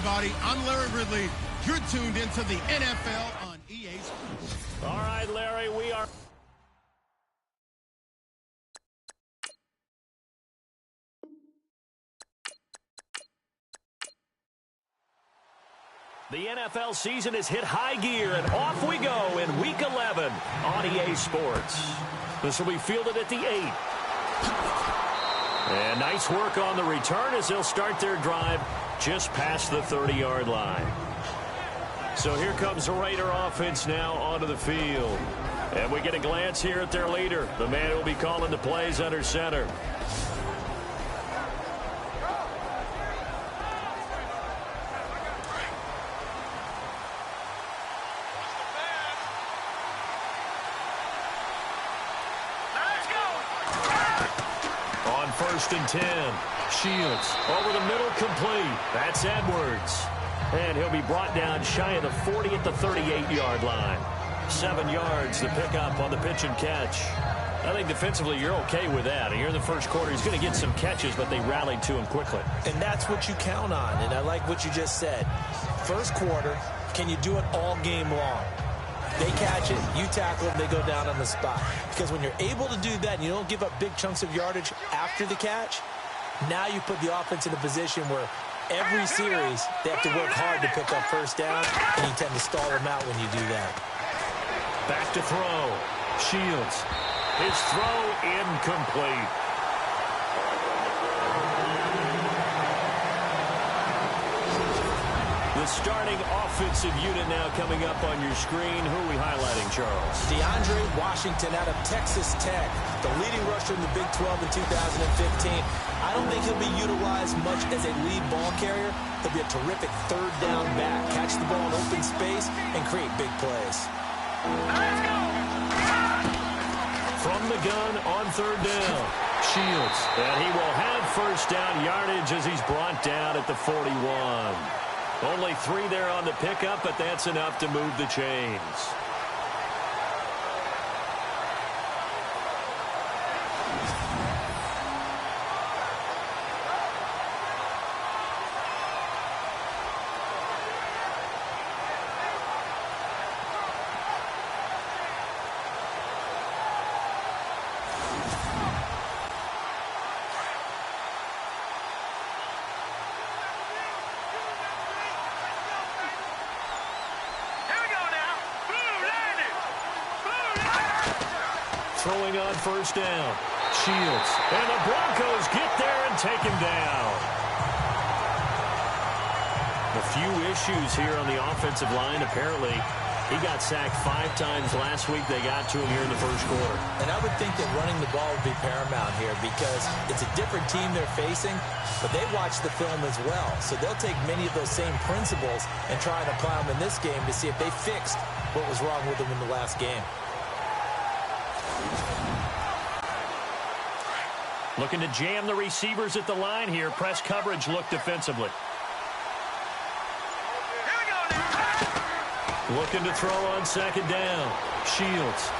everybody. I'm Larry Ridley. You're tuned into the NFL on EA Sports. All right, Larry, we are... The NFL season has hit high gear, and off we go in Week 11 on EA Sports. This will be fielded at the 8. And nice work on the return as they'll start their drive just past the 30-yard line. So here comes the Raider offense now onto the field. And we get a glance here at their leader, the man who will be calling the plays under center. First and 10. Shields over the middle, complete. That's Edwards. And he'll be brought down shy of the 40 at the 38-yard line. 7 yards to pick up on the pitch and catch. I think defensively you're okay with that. And here in the first quarter, he's going to get some catches, but they rallied to him quickly. And that's what you count on. And I like what you just said. First quarter, can you do it all game long? They catch it, you tackle them, they go down on the spot. Because when you're able to do that and you don't give up big chunks of yardage after the catch, now you put the offense in a position where every series they have to work hard to pick up first down, and you tend to stall them out when you do that. Back to throw. Shields. His throw incomplete. The starting offensive unit now coming up on your screen. Who are we highlighting, Charles? DeAndre Washington out of Texas Tech, the leading rusher in the Big 12 in 2015. I don't think he'll be utilized much as a lead ball carrier. He'll be a terrific third down back, catch the ball in open space, and create big plays. Let's go! From the gun on third down. Shields. And he will have first down yardage as he's brought down at the 41. Only 3 there on the pickup, but that's enough to move the chains. Throwing on first down. Shields. And the Broncos get there and take him down. A few issues here on the offensive line. Apparently, he got sacked 5 times last week. They got to him here in the first quarter. And I would think that running the ball would be paramount here because it's a different team they're facing, but they watch the film as well. So they'll take many of those same principles and try and apply them in this game to see if they fixed what was wrong with them in the last game. Looking to jam the receivers at the line here. Press coverage look defensively. Looking to throw on second down. Shields.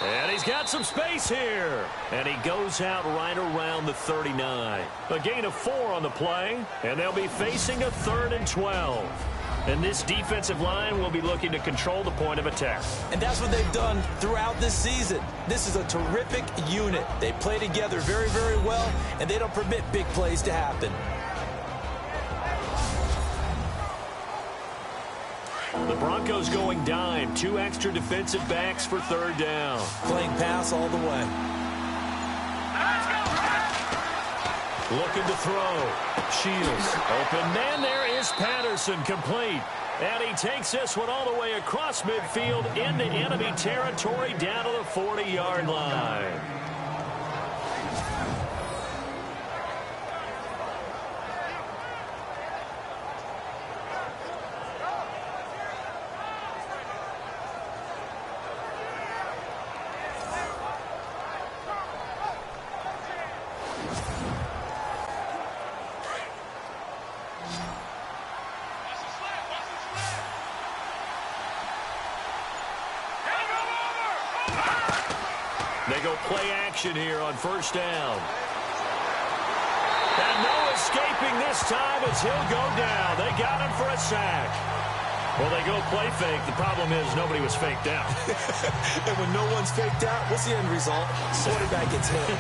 And he's got some space here. And he goes out right around the 39. A gain of 4 on the play. And they'll be facing a 3rd and 12. And this defensive line will be looking to control the point of attack. And that's what they've done throughout this season. This is a terrific unit. They play together very, very well, and they don't permit big plays to happen. The Broncos going dime. 2 extra defensive backs for third down. Playing pass all the way. Looking to throw. Shields. Open man there is Patterson, complete. And he takes this one all the way across midfield into enemy territory down to the 40-yard line. They go play action here on first down. And no escaping this time as he'll go down. They got him for a sack. Well, they go play fake. The problem is nobody was faked out. And when no one's faked out, what's the end result? Quarterback gets hit.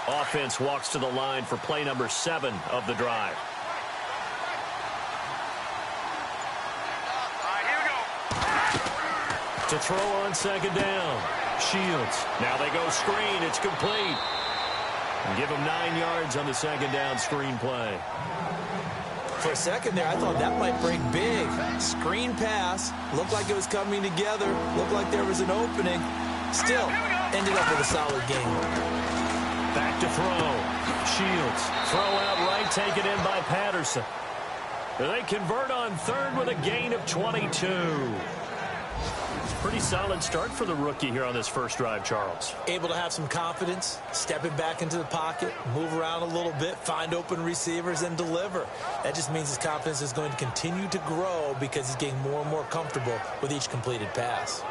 Offense walks to the line for play number 7 of the drive. To throw on second down. Shields. Now they go screen. It's complete. And give him 9 yards on the second down screen play. For a second there, I thought that might break big. Screen pass. Looked like it was coming together. Looked like there was an opening. Still, ended up with a solid game. Back to throw. Shields. Throw out right, taken in by Patterson. They convert on third with a gain of 22. Pretty solid start for the rookie here on this first drive, Charles. Able to have some confidence, stepping back into the pocket, move around a little bit, find open receivers, and deliver. That just means his confidence is going to continue to grow because he's getting more and more comfortable with each completed pass.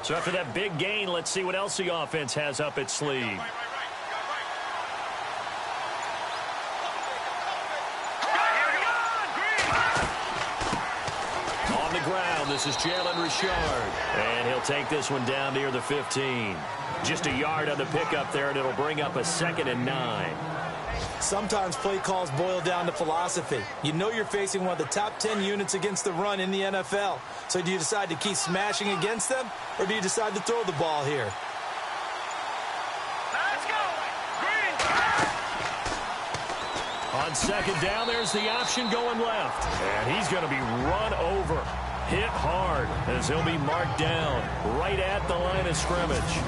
So after that big gain, let's see what else the offense has up its sleeve. On the ground, this is Jalen Richard. And he'll take this one down near the 15. Just a yard on the pickup there, and it'll bring up a 2nd and 9. Sometimes play calls boil down to philosophy. You know you're facing one of the top 10 units against the run in the NFL. So do you decide to keep smashing against them, or do you decide to throw the ball here? Let's go! Green! On second down, there's the option going left. And he's going to be run over. Hit hard as he'll be marked down right at the line of scrimmage.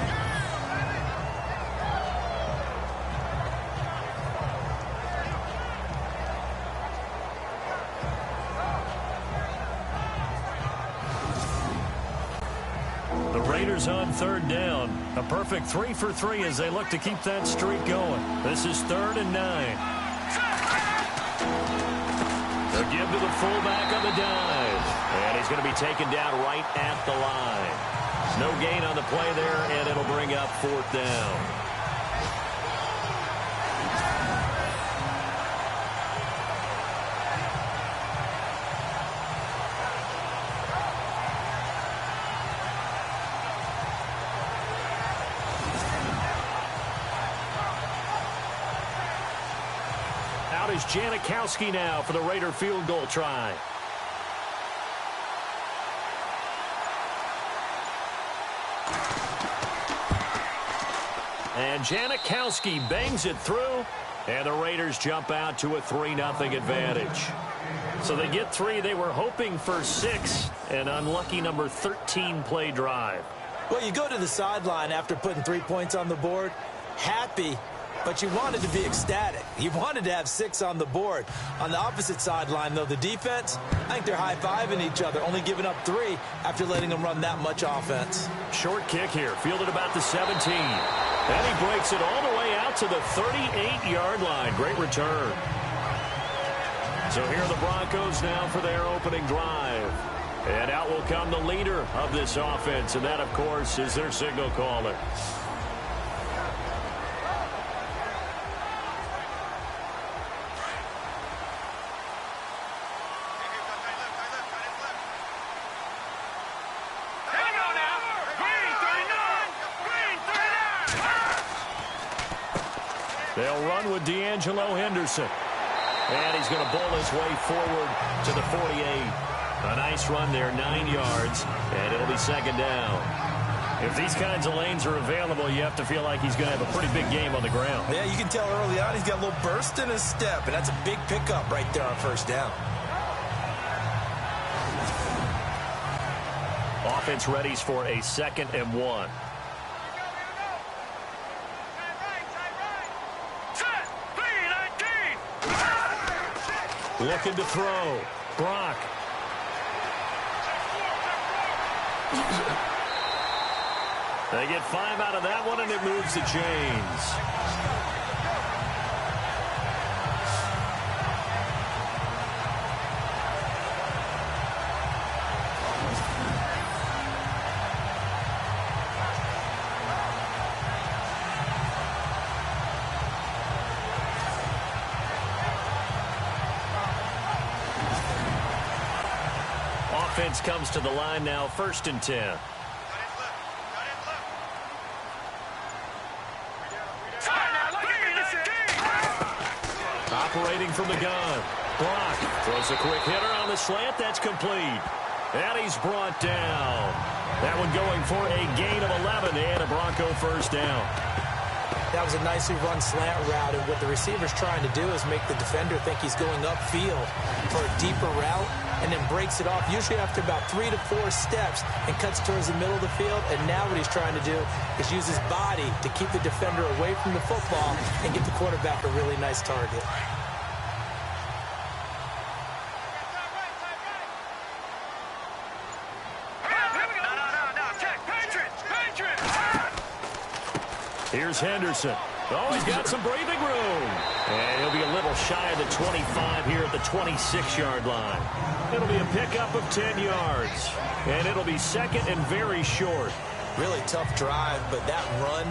Raiders on third down. A perfect 3 for 3 as they look to keep that streak going. This is 3rd and 9. They'll give to the fullback on the dive. And he's going to be taken down right at the line. No gain on the play there, and it'll bring up 4th down. Is Janikowski now for the Raider field goal try. And Janikowski bangs it through, and the Raiders jump out to a 3-0 advantage. So they get 3. They were hoping for 6, an unlucky number 13 play drive. Well, you go to the sideline after putting 3 points on the board, happy, but you wanted to be ecstatic. You wanted to have 6 on the board. On the opposite sideline, though, the defense, I think they're high-fiving each other, only giving up 3 after letting them run that much offense. Short kick here, fielded about the 17. And he breaks it all the way out to the 38-yard line. Great return. So here are the Broncos now for their opening drive. And out will come the leader of this offense, and that, of course, is their signal caller. They'll run with D'Angelo Henderson. And he's going to bowl his way forward to the 48. A nice run there, 9 yards, and it'll be 2nd down. If these kinds of lanes are available, you have to feel like he's going to have a pretty big game on the ground. Yeah, you can tell early on he's got a little burst in his step, and that's a big pickup right there on 1st down. Offense readies for a 2nd and 1. Looking to throw. Brock. They get 5 out of that one, and it moves the chains. Offense comes to the line now, 1st and 10. Operating from the gun. Brock throws a quick hitter on the slant. That's complete. And he's brought down. That one going for a gain of 11 and a Bronco 1st down. That was a nicely run slant route, and what the receiver's trying to do is make the defender think he's going upfield for a deeper route, and then breaks it off, usually after about 3 to 4 steps, and cuts towards the middle of the field. And now what he's trying to do is use his body to keep the defender away from the football and get the quarterback a really nice target. Here's Henderson. Oh, he's got some breathing room. And he'll be a little shy of the 25 here at the 26-yard line. It'll be a pickup of 10 yards. And it'll be 2nd and very short. Really tough drive, but that run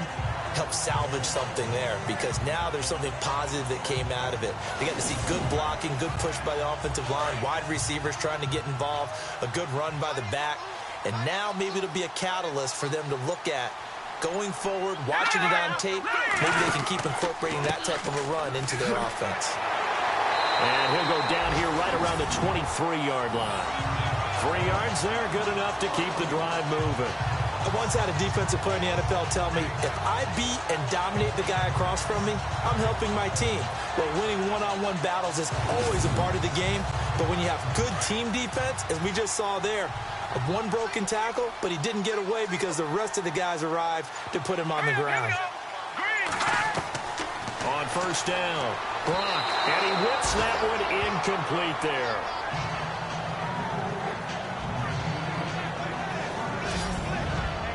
helped salvage something there, because now there's something positive that came out of it. They got to see good blocking, good push by the offensive line, wide receivers trying to get involved, a good run by the back. And now maybe it'll be a catalyst for them to look at going forward, watching it on tape. Maybe they can keep incorporating that type of a run into their offense. And he'll go down here right around the 23-yard line. 3 yards there, good enough to keep the drive moving. I once had a defensive player in the NFL tell me, if I beat and dominate the guy across from me, I'm helping my team. Well, winning one-on-one battles is always a part of the game, but when you have good team defense, as we just saw there, one broken tackle, but he didn't get away because the rest of the guys arrived to put him on the ground. On 1st down, Brock, and he whips that one incomplete there.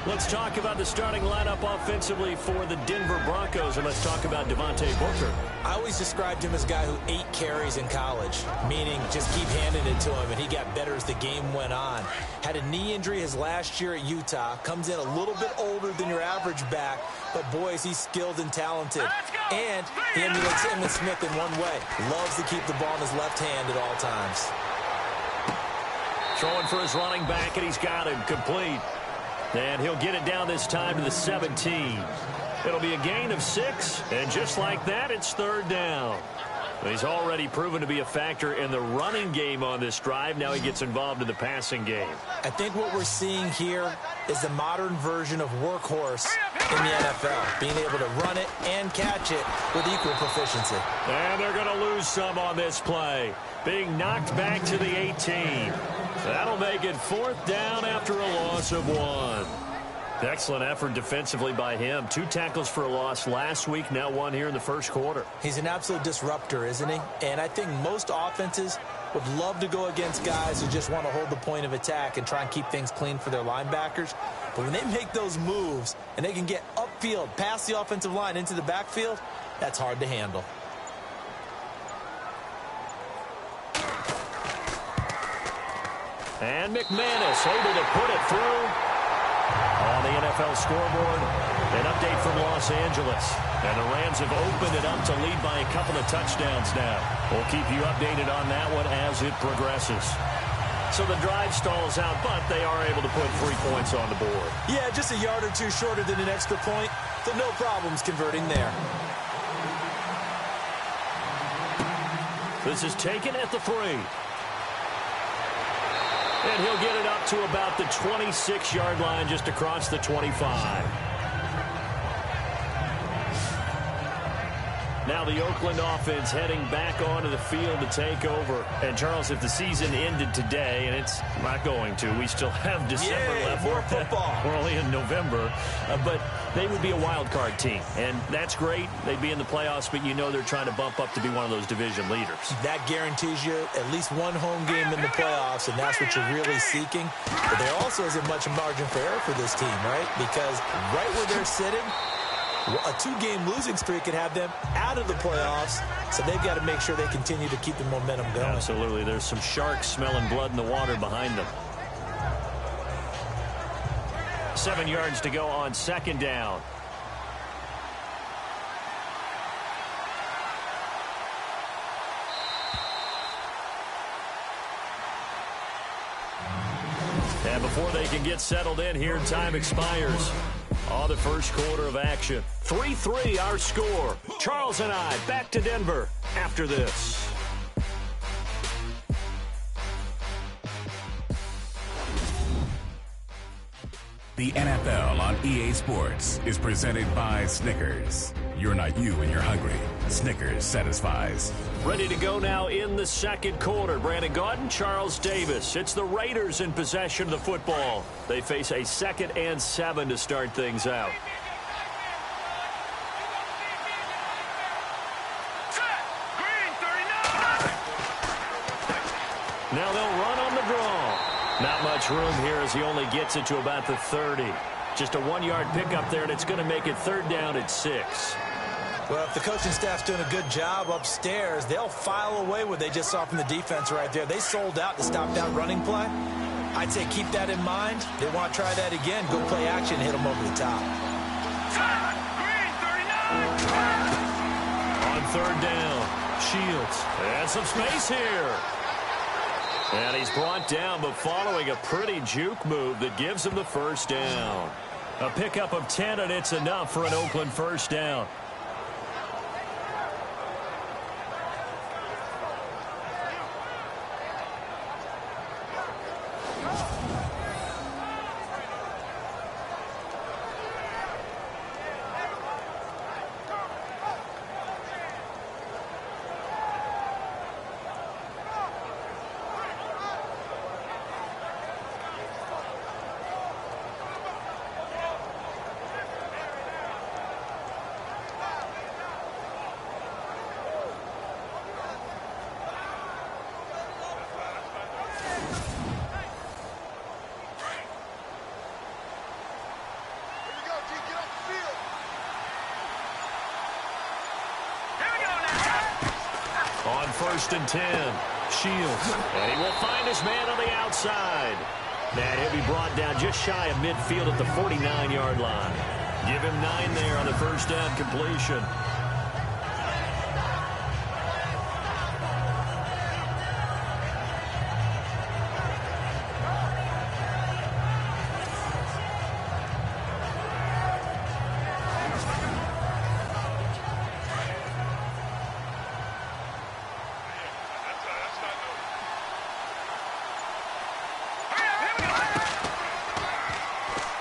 Let's talk about the starting lineup offensively for the Denver Broncos, and let's talk about Devontae Booker. I always described him as a guy who ate carries in college, meaning just keep handing it to him, and he got better as the game went on. Had a knee injury his last year at Utah, comes in a little bit older than your average back, but boy, is he skilled and talented. And he emulates Emmitt Smith in one way. Loves to keep the ball in his left hand at all times. Throwing for his running back, and he's got him complete. And he'll get it down this time to the 17. It'll be a gain of 6, and just like that, it's 3rd down. He's already proven to be a factor in the running game on this drive. Now he gets involved in the passing game. I think what we're seeing here is the modern version of workhorse in the NFL, being able to run it and catch it with equal proficiency. And they're going to lose some on this play, being knocked back to the 18. That'll make it 4th down after a loss of 1. Excellent effort defensively by him. 2 tackles for a loss last week, now 1 here in the 1st quarter. He's an absolute disruptor, isn't he? And I think most offenses would love to go against guys who just want to hold the point of attack and try and keep things clean for their linebackers. But when they make those moves and they can get upfield, past the offensive line into the backfield, that's hard to handle. And McManus able to put it through. On the NFL scoreboard, an update from Los Angeles. And the Rams have opened it up to lead by a couple of touchdowns now. We'll keep you updated on that one as it progresses. So the drive stalls out, but they are able to put 3 points on the board. Yeah, just a yard or 2 shorter than an extra point, so no problems converting there. This is taken at the 3. And he'll get it up to about the 26-yard line, just across the 25. Now the Oakland offense heading back onto the field to take over. And, Charles, if the season ended today, and it's not going to, we still have December left. More football. We're only in November. But they would be a wild card team. And that's great. They'd be in the playoffs, but you know they're trying to bump up to be one of those division leaders. That guarantees you at least one home game in the playoffs, and that's what you're really seeking. But there also isn't much margin for error for this team, right? Because right where they're sitting, a 2-game losing streak could have them out of the playoffs, so they've got to make sure they continue to keep the momentum going. Absolutely. There's some sharks smelling blood in the water behind them. 7 yards to go on second down. And before they can get settled in here, time expires on the first quarter of action. 3-3 our score. Charles and I back to Denver after this. The NFL on EA Sports is presented by Snickers. You're not you when you're hungry. Snickers satisfies. Ready to go now in the second quarter. Brandon Gaudin, Charles Davis. It's the Raiders in possession of the football. They face a 2nd and 7 to start things out. Now they'll run on the draw. Not much room here as he only gets it to about the 30. Just a 1-yard pickup there, and it's going to make it 3rd down at 6. Well, if the coaching staff's doing a good job upstairs, they'll file away what they just saw from the defense right there. They sold out to stop that running play. I'd say keep that in mind. They want to try that again. Go play action, hit them over the top. On 3rd down, Shields. And some space here. And he's brought down, but following a pretty juke move that gives him the 1st down. A pickup of 10, and it's enough for an Oakland 1st down. On 1st and 10, Shields. And he will find his man on the outside. And he'll be brought down just shy of midfield at the 49-yard line. Give him 9 there on the 1st down completion.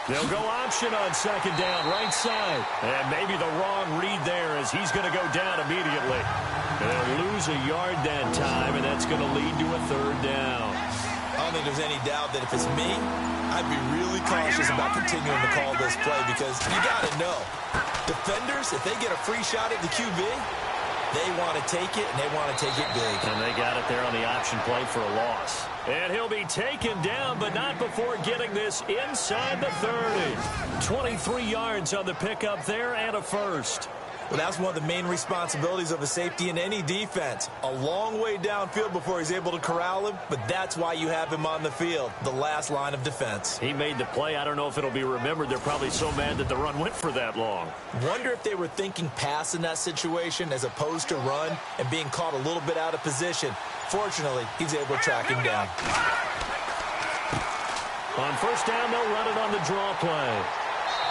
They'll go option on 2nd down, right side. And maybe the wrong read there as he's going to go down immediately. They'll lose a yard that time, and that's going to lead to a 3rd down. I don't think there's any doubt that if it's me, I'd be really cautious about continuing to call this play because you got to know, defenders, if they get a free shot at the QB, they want to take it, and they want to take it big. And they got it there on the option play for a loss. And he'll be taken down, but not before getting this inside the 30. 23 yards on the pickup there and a 1st. Well, that's one of the main responsibilities of a safety in any defense. A long way downfield before he's able to corral him, but that's why you have him on the field, the last line of defense. He made the play. I don't know if it'll be remembered. They're probably so mad that the run went for that long. Wonder if they were thinking pass in that situation as opposed to run and being caught a little bit out of position. Fortunately, he's able to track him down. On 1st down, they'll run it on the draw play.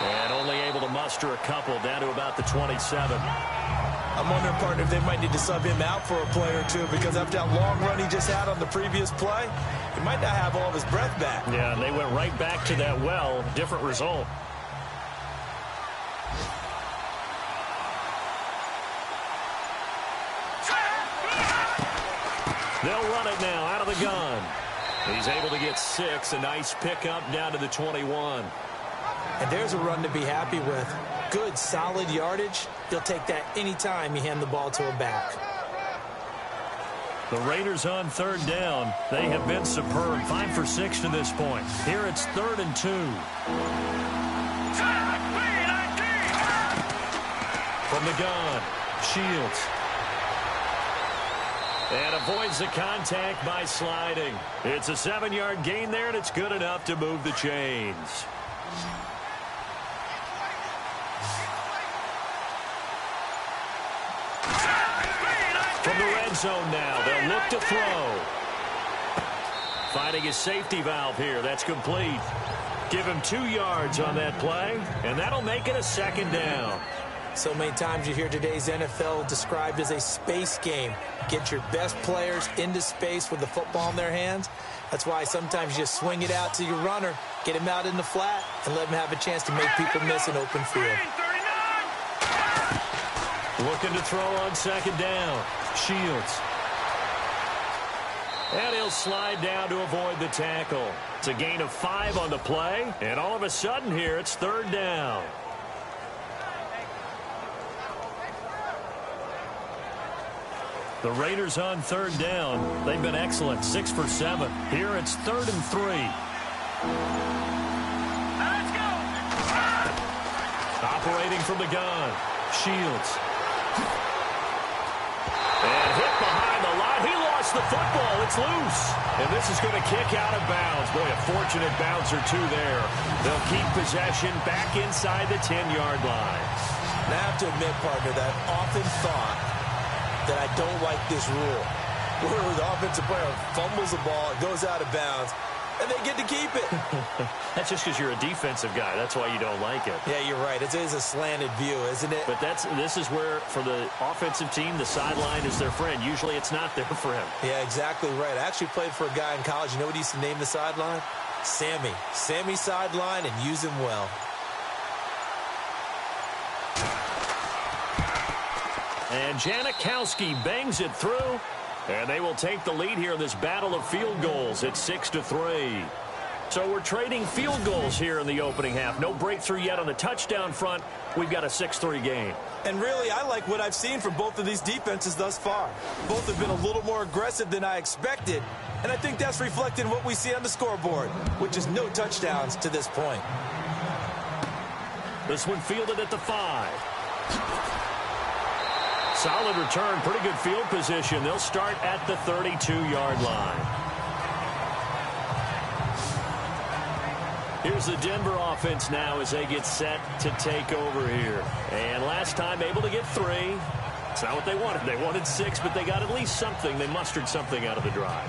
And only able to muster a couple down to about the 27. I'm wondering, partner, if they might need to sub him out for a play or two because after that long run he just had on the previous play, he might not have all of his breath back. Yeah, and they went right back to that well. Different result. They'll run it now out of the gun. He's able to get 6. A nice pickup down to the 21. And there's a run to be happy with. Good, solid yardage. He'll take that anytime you hand the ball to a back. The Raiders on 3rd down. They have been superb. 5 for 6 to this point. Here it's 3rd and 2. From the gun, Shields. And avoids the contact by sliding. It's a 7-yard gain there, and it's good enough to move the chains. From the red zone now, they'll look to throw. Finding his safety valve here. That's complete. Give him 2 yards on that play, and that'll make it a 2nd down. So many times you hear today's NFL described as a space game. Get your best players into space with the football in their hands. That's why sometimes you just swing it out to your runner, get him out in the flat, and let him have a chance to make people miss an open field. Looking to throw on 2nd down. Shields. And he'll slide down to avoid the tackle. It's a gain of 5 on the play, and all of a sudden here it's 3rd down. The Raiders on 3rd down. They've been excellent, 6 for 7. Here it's 3rd and 3. Let's go. Operating from the gun. Shields. And hit behind the line. He lost the football. It's loose. And this is going to kick out of bounds. Boy, a fortunate bounce or 2 there. They'll keep possession back inside the 10-yard line. Now I have to admit, partner, that I've often thought that I don't like this rule, where the offensive player fumbles the ball, it goes out of bounds, and they get to keep it. That's just because you're a defensive guy. That's why you don't like it. Yeah, you're right. It is a slanted view, isn't it? But this is where, for the offensive team, the sideline is their friend. Usually it's not there for him. Yeah, exactly right. I actually played for a guy in college. You know what he used to name the sideline? Sammy. Sammy sideline, and use him well. And Janikowski bangs it through. And they will take the lead here in this battle of field goals at 6-3. So we're trading field goals here in the opening half. No breakthrough yet on the touchdown front. We've got a 6-3 game. And really, I like what I've seen from both of these defenses thus far. Both have been a little more aggressive than I expected. And I think that's reflected in what we see on the scoreboard, which is no touchdowns to this point. This one fielded at the 5. Solid return, pretty good field position. They'll start at the 32-yard line. Here's the Denver offense now as they get set to take over here. And last time able to get 3. It's not what they wanted. They wanted 6, but they got at least something. They mustered something out of the drive.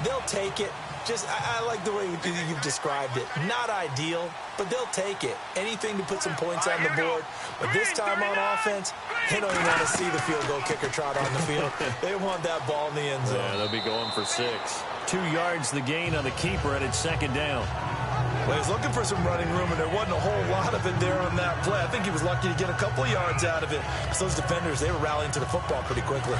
They'll take it. I like the way you've described it. Not ideal, but they'll take it. Anything to put some points on the board. But this time on offense, they don't even want to see the field goal kicker trot on the field. They want that ball in the end zone. Yeah, they'll be going for 6. 2 yards the gain on the keeper, and it's 2nd down. Well, he's looking for some running room, and there wasn't a whole lot of it there on that play. I think he was lucky to get a couple yards out of it. So those defenders, they were rallying to the football pretty quickly.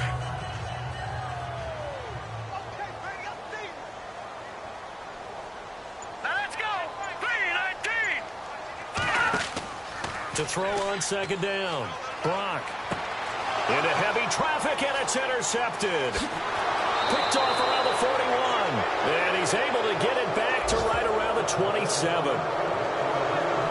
To throw on 2nd down. Brock. Into heavy traffic, and it's intercepted. Picked off around the 41. And he's able to get it back to right around the 27.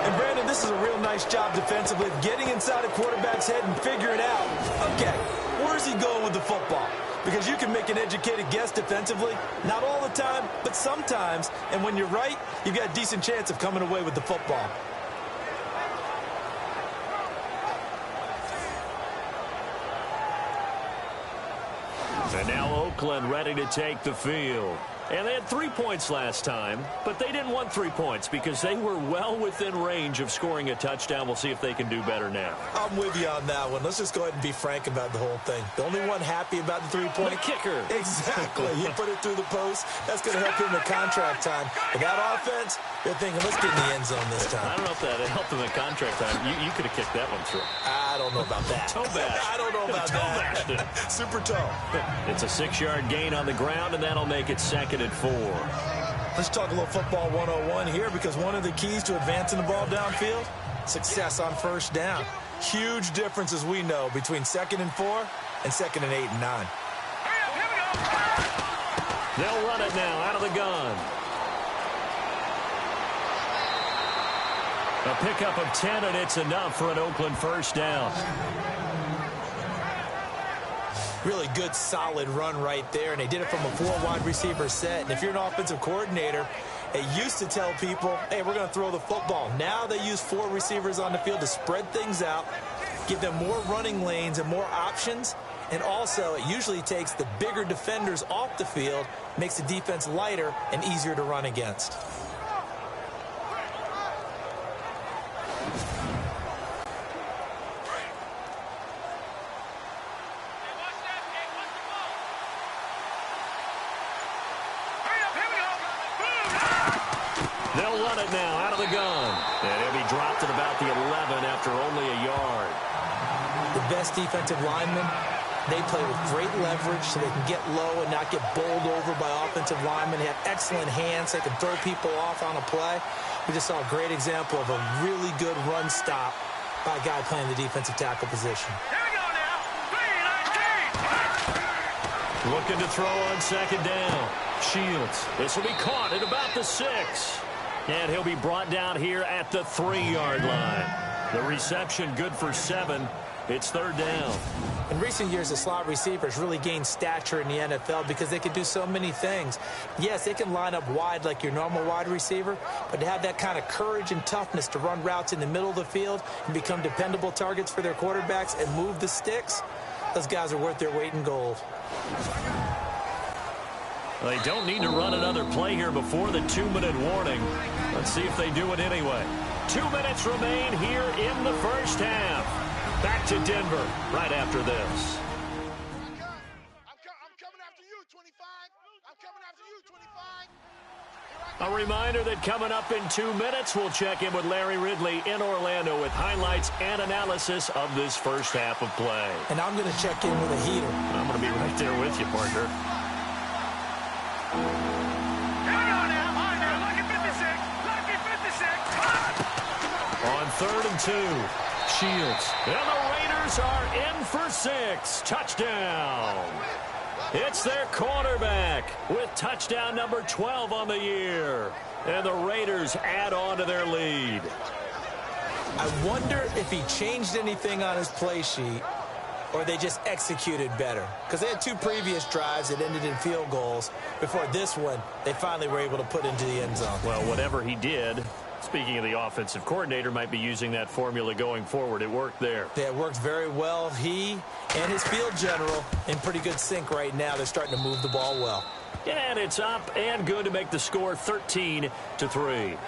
And Brandon, this is a real nice job defensively of getting inside a quarterback's head and figuring out, okay, where's he going with the football? Because you can make an educated guess defensively. Not all the time, but sometimes. And when you're right, you've got a decent chance of coming away with the football. And now Oakland ready to take the field. And they had 3 points last time, but they didn't want 3 points because they were well within range of scoring a touchdown. We'll see if they can do better now. I'm with you on that one. Let's just go ahead and be frank about the whole thing. The only one happy about the 3-point. The kicker. Exactly. He put it through the post. That's going to help him in the contract time. But that offense, they're thinking, let's get in the end zone this time. I don't know if that helped him in contract time. You could have kicked that one through. I don't know about that. Toe bash. I don't know about that. Super toe. It's a 6-yard gain on the ground, and that'll make it 2nd and 4. Let's talk a little football 101 here, because one of the keys to advancing the ball downfield, success on first down. Huge difference, as we know, between 2nd and 4 and 2nd and 8 and 9. They'll run it now out of the gun. A pickup of 10, and it's enough for an Oakland first down. Really good, solid run right there, and they did it from a 4-wide receiver set. And if you're an offensive coordinator, they used to tell people, hey, we're going to throw the football. Now they use 4 receivers on the field to spread things out, give them more running lanes and more options. And also, it usually takes the bigger defenders off the field, makes the defense lighter and easier to run against. They'll run it now out of the gun. And he'll be dropped at about the 11 after only a yard. The best defensive linemen, they play with great leverage so they can get low and not get bowled over by offensive linemen. They have excellent hands. They can throw people off on a play. We just saw a great example of a really good run stop by a guy playing the defensive tackle position. Here we go now. 3-19. Looking to throw on 2nd down. Shields. This will be caught at about the 6. And he'll be brought down here at the 3-yard line. The reception good for 7. It's 3rd down. In recent years, the slot receivers really gained stature in the NFL because they can do so many things. Yes, they can line up wide like your normal wide receiver, but to have that kind of courage and toughness to run routes in the middle of the field and become dependable targets for their quarterbacks and move the sticks, those guys are worth their weight in gold. They don't need to run another play here before the 2-minute warning. Let's see if they do it anyway. 2 minutes remain here in the first half. Back to Denver right after this. I'm coming after you, 25. I'm coming after you, 25. A reminder that coming up in 2 minutes, we'll check in with Larry Ridley in Orlando with highlights and analysis of this first half of play. And I'm going to check in with a heater. I'm going to be right there with you, partner. Here we go now. On there. Lucky 56. Lucky 56. On 3rd and 2. Shields. And the Raiders are in for 6. Touchdown. It's their quarterback with touchdown number 12 on the year. And the Raiders add on to their lead. I wonder if he changed anything on his play sheet or they just executed better. Because they had 2 previous drives that ended in field goals. Before this one, they finally were able to put into the end zone. Well, whatever he did, speaking of the offensive coordinator, might be using that formula going forward. It worked there. Yeah, it worked very well. He and his field general in pretty good sync right now. They're starting to move the ball well. And it's up and good to make the score 13-3.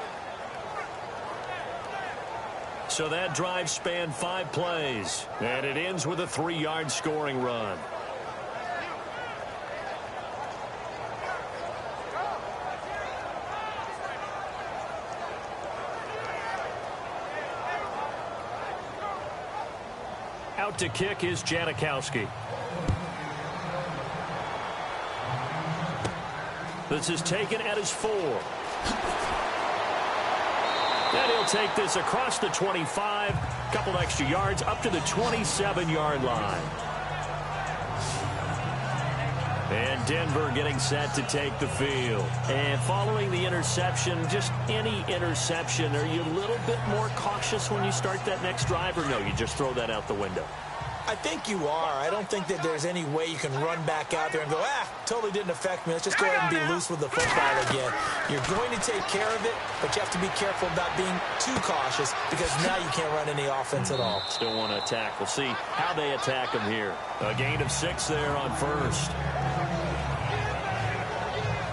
So that drive spanned 5 plays, and it ends with a 3-yard scoring run. Out to kick is Janikowski. This is taken at his 4. And he'll take this across the 25, a couple extra yards, up to the 27-yard line. And Denver getting set to take the field. And following the interception, just any interception, are you a little bit more cautious when you start that next drive, or no, you just throw that out the window? I think you are. I don't think that there's any way you can run back out there and go, totally didn't affect me. Let's just go ahead and be loose with the football again. You're going to take care of it, but you have to be careful about being too cautious because now you can't run any offense at all. Still want to attack. We'll see how they attack them here. A gain of 6 there on 1st.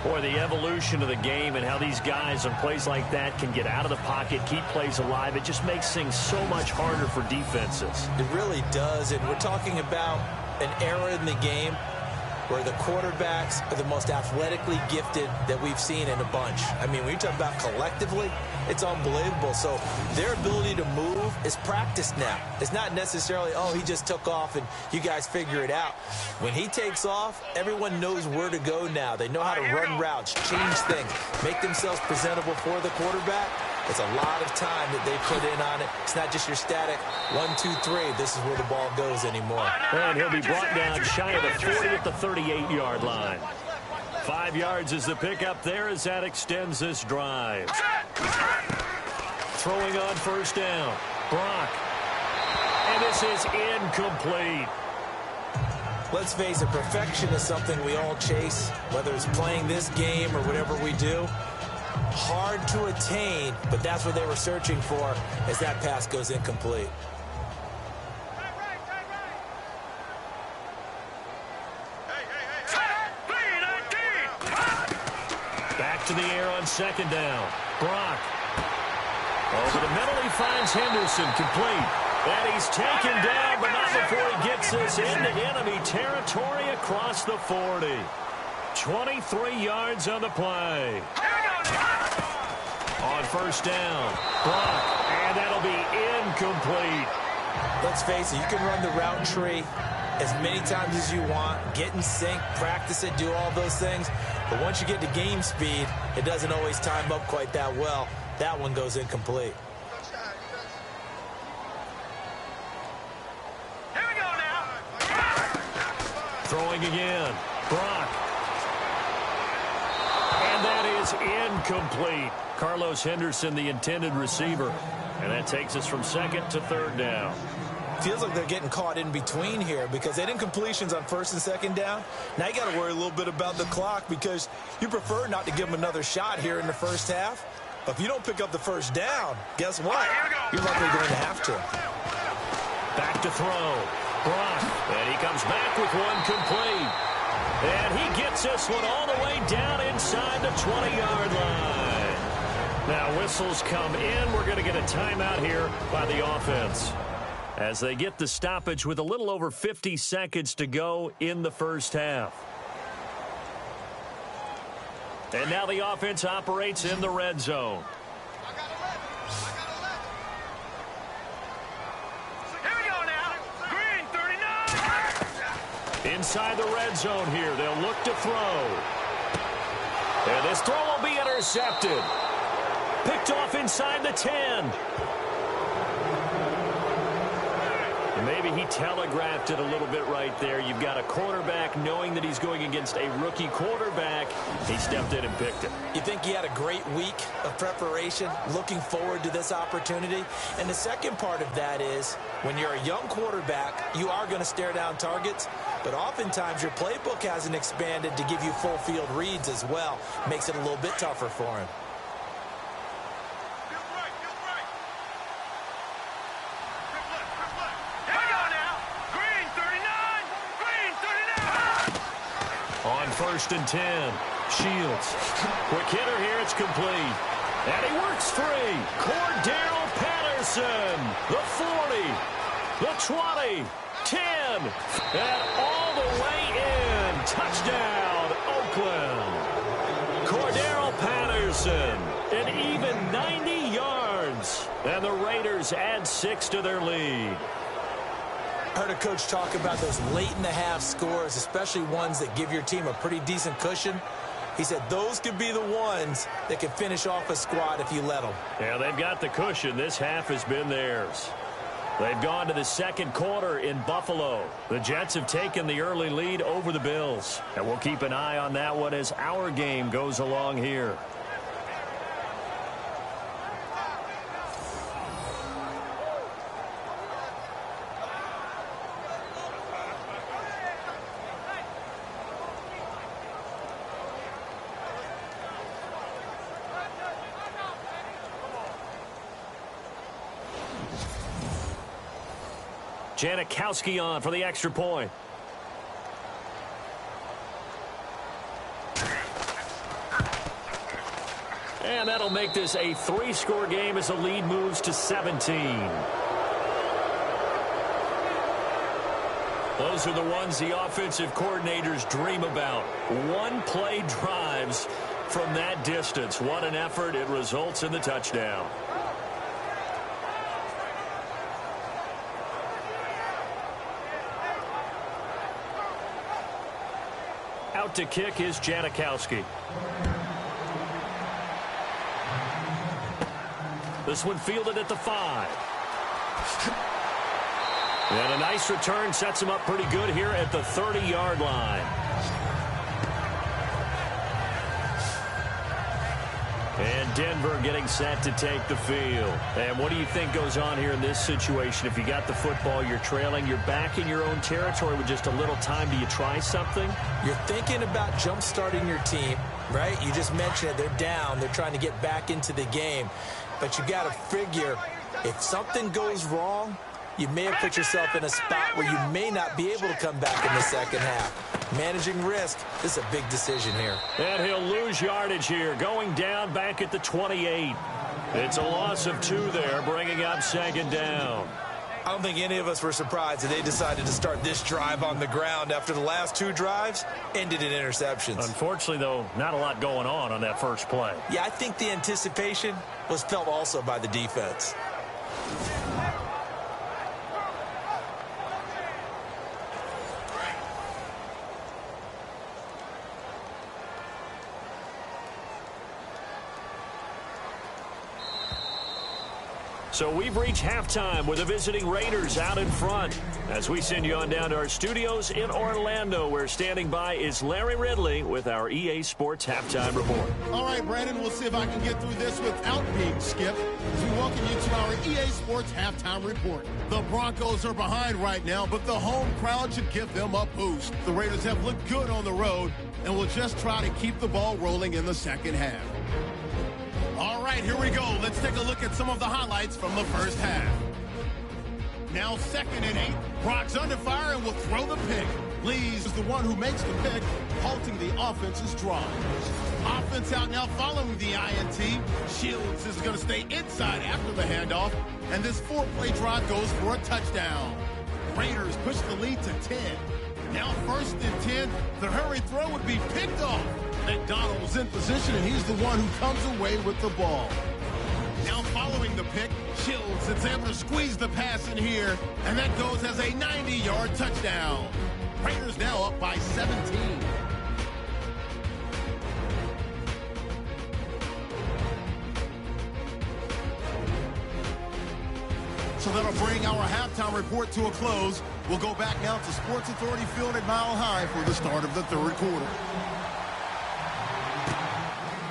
Boy, the evolution of the game and how these guys on plays like that can get out of the pocket, keep plays alive, it just makes things so much harder for defenses. It really does, and we're talking about an era in the game where the quarterbacks are the most athletically gifted that we've seen in a bunch. I mean, when you talk about collectively, it's unbelievable. So their ability to move is practiced now. It's not necessarily, oh, he just took off and you guys figure it out. When he takes off, everyone knows where to go now. They know how to run routes, change things, make themselves presentable for the quarterback. It's a lot of time that they put in on it. It's not just your static 1, 2, 3. This is where the ball goes anymore. And he'll be brought down shy of the 40 at the 38-yard line. 5 yards is the pickup there as that extends this drive. Throwing on first down. Brock. And this is incomplete. Let's face it, perfection is something we all chase, whether it's playing this game or whatever we do. Hard to attain, but that's what they were searching for as that pass goes incomplete. Back to the air on second down. Brock. Over the middle, he finds Henderson complete. And he's taken down, but not before he gets this into enemy territory across the 40. 23 yards on the play. On first down, Brock, and that'll be incomplete. Let's face it, you can run the route tree as many times as you want, get in sync, practice it, do all those things. But once you get to game speed, it doesn't always time up quite that well. That one goes incomplete. Here we go now. Throwing again, Brock. And that is incomplete. Carlos Henderson, the intended receiver. And that takes us from second to third down. Feels like they're getting caught in between here because they didn't completions on first and second down. Now you got to worry a little bit about the clock because you prefer not to give them another shot here in the first half. But if you don't pick up the first down, guess what? You're likely going to have to. Back to throw. Brock. And he comes back with one complete. And he gets this one all the way down inside the 20-yard line. Now whistles come in. We're going to get a timeout here by the offense as they get the stoppage with a little over 50 seconds to go in the first half. And now the offense operates in the red zone. Here we go now. Green 39. Inside the red zone here, they'll look to throw. And this throw will be intercepted. Picked off inside the 10. Maybe he telegraphed it a little bit right there. You've got a quarterback knowing that he's going against a rookie quarterback. He stepped in and picked it. You think he had a great week of preparation, looking forward to this opportunity? And the second part of that is when you're a young quarterback, you are going to stare down targets, but oftentimes your playbook hasn't expanded to give you full field reads as well. Makes it a little bit tougher for him. First and 10. Shields. Quick hitter here. It's complete. And he works free. Cordero Patterson. The 40. The 20. 10. And all the way in. Touchdown, Oakland. Cordero Patterson. An even 90 yards. And the Raiders add 6 to their lead. I heard a coach talk about those late-in-the-half scores, especially ones that give your team a pretty decent cushion. He said those could be the ones that can finish off a squad if you let them. Yeah, they've got the cushion. This half has been theirs. They've gone to the second quarter in Buffalo. The Jets have taken the early lead over the Bills. And we'll keep an eye on that one as our game goes along here. Janikowski on for the extra point. And that'll make this a 3-score game as the lead moves to 17. Those are the ones the offensive coordinators dream about. One-play drives from that distance. What an effort. It results in the touchdown. Out to kick is Janikowski. This one fielded at the 5. And a nice return sets him up pretty good here at the 30-yard line. And Denver getting set to take the field. And what do you think goes on here in this situation? If you got the football, you're trailing, you're back in your own territory with just a little time. Do you try something? You're thinking about jump-starting your team, right? You just mentioned it. They're down. They're trying to get back into the game. But you got to figure if something goes wrong, you may have put yourself in a spot where you may not be able to come back in the second half. Managing risk, this is a big decision here. And he'll lose yardage here, going down back at the 28. It's a loss of 2 there, bringing up second down. I don't think any of us were surprised that they decided to start this drive on the ground after the last 2 drives ended in interceptions. Unfortunately, though, not a lot going on that first play. Yeah, I think the anticipation was felt also by the defense. So we've reached halftime with the visiting Raiders out in front. As we send you on down to our studios in Orlando, where standing by is Larry Ridley with our EA Sports Halftime Report. All right, Brandon, we'll see if I can get through this without being skipped as we welcome you to our EA Sports Halftime Report. The Broncos are behind right now, but the home crowd should give them a boost. The Raiders have looked good on the road and will just try to keep the ball rolling in the second half. All right, here we go. Let's take a look at some of the highlights from the first half. Now 2nd and 8. Brock's under fire and will throw the pick. Lees is the one who makes the pick, halting the offense's drive. Offense out now following the INT. Shields is going to stay inside after the handoff, and this 4-play drive goes for a touchdown. Raiders push the lead to 10. Now 1st and 10. The hurry throw would be picked off. McDonald's in position, and he's the one who comes away with the ball. Now following the pick, Shields is able to squeeze the pass in here, and that goes as a 90-yard touchdown. Raiders now up by 17. So that'll bring our halftime report to a close. We'll go back now to Sports Authority Field at Mile High for the start of the 3rd quarter.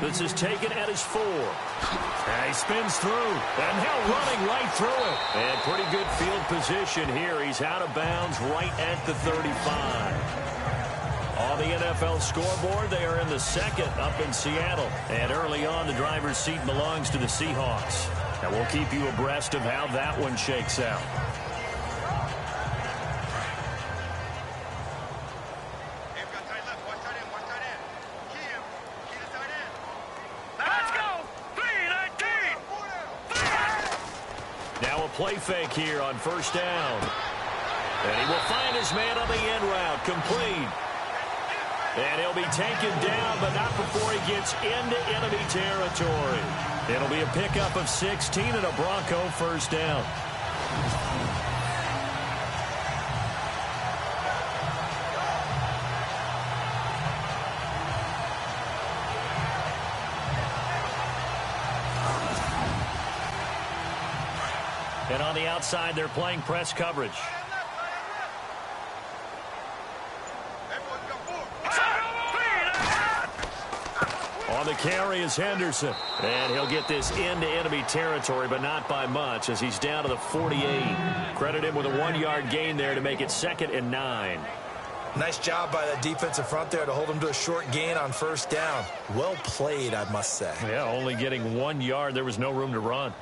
This is taken at his 4. And he spins through. And now running right through it. And pretty good field position here. He's out of bounds right at the 35. On the NFL scoreboard, they are in the 2nd up in Seattle. And early on, the driver's seat belongs to the Seahawks. And we'll keep you abreast of how that one shakes out. Play fake here on 1st down. And he will find his man on the end route. Complete. And he'll be taken down, but not before he gets into enemy territory. It'll be a pickup of 16 and a Bronco 1st down. And on the outside, they're playing press coverage. On the carry is Henderson. And he'll get this into enemy territory, but not by much, as he's down to the 48. Credit him with a 1-yard gain there to make it 2nd and 9. Nice job by that defensive front there to hold him to a short gain on 1st down. Well played, I must say. Yeah, only getting 1 yard. There was no room to run.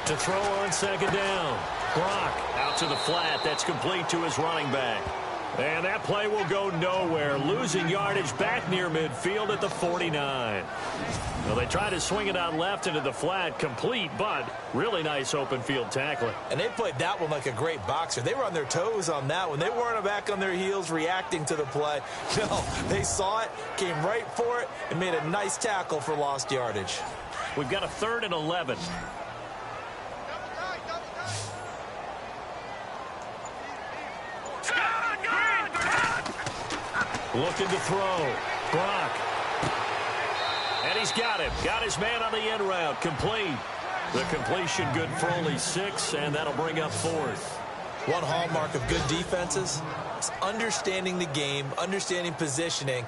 To throw on 2nd down. Brock out to the flat. That's complete to his running back. And that play will go nowhere, losing yardage back near midfield at the 49. Well, they try to swing it out left into the flat, complete, but really nice open field tackling. And they played that one like a great boxer. They were on their toes on that one. They weren't back on their heels reacting to the play. No, they saw it, came right for it, and made a nice tackle for lost yardage. We've got a 3rd and 11. Looking to throw. Brock. And he's got him. Got his man on the end route. Complete. The completion good for only 6, and that'll bring up 4th. One hallmark of good defenses is understanding the game, understanding positioning,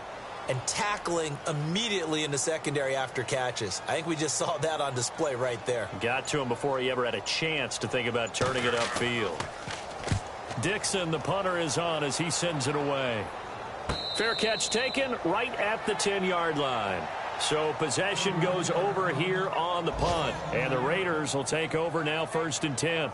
and tackling immediately in the secondary after catches. I think we just saw that on display right there. Got to him before he ever had a chance to think about turning it upfield. Dixon, the punter, is on as he sends it away. Fair catch taken right at the 10-yard line. So possession goes over here on the punt. And the Raiders will take over now 1st and 10.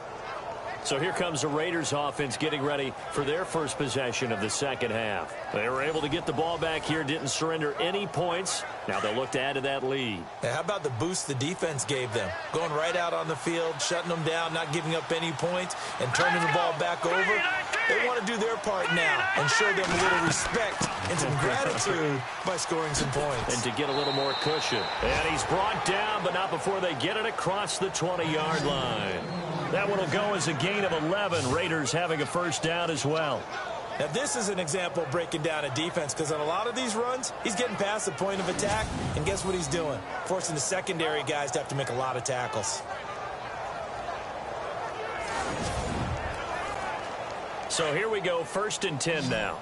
So here comes the Raiders offense getting ready for their first possession of the second half. They were able to get the ball back here, didn't surrender any points. Now they'll look to add to that lead. Now, how about the boost the defense gave them? Going right out on the field, shutting them down, not giving up any points, and turning the ball back over. They want to do their part now and show them a little respect and some gratitude by scoring some points. And to get a little more cushion. And he's brought down, but not before they get it across the 20-yard line. That one will go as a gain of 11. Raiders having a 1st down as well. Now, this is an example of breaking down a defense, because on a lot of these runs, he's getting past the point of attack, and guess what he's doing? Forcing the secondary guys to have to make a lot of tackles. So here we go, 1st and 10 now.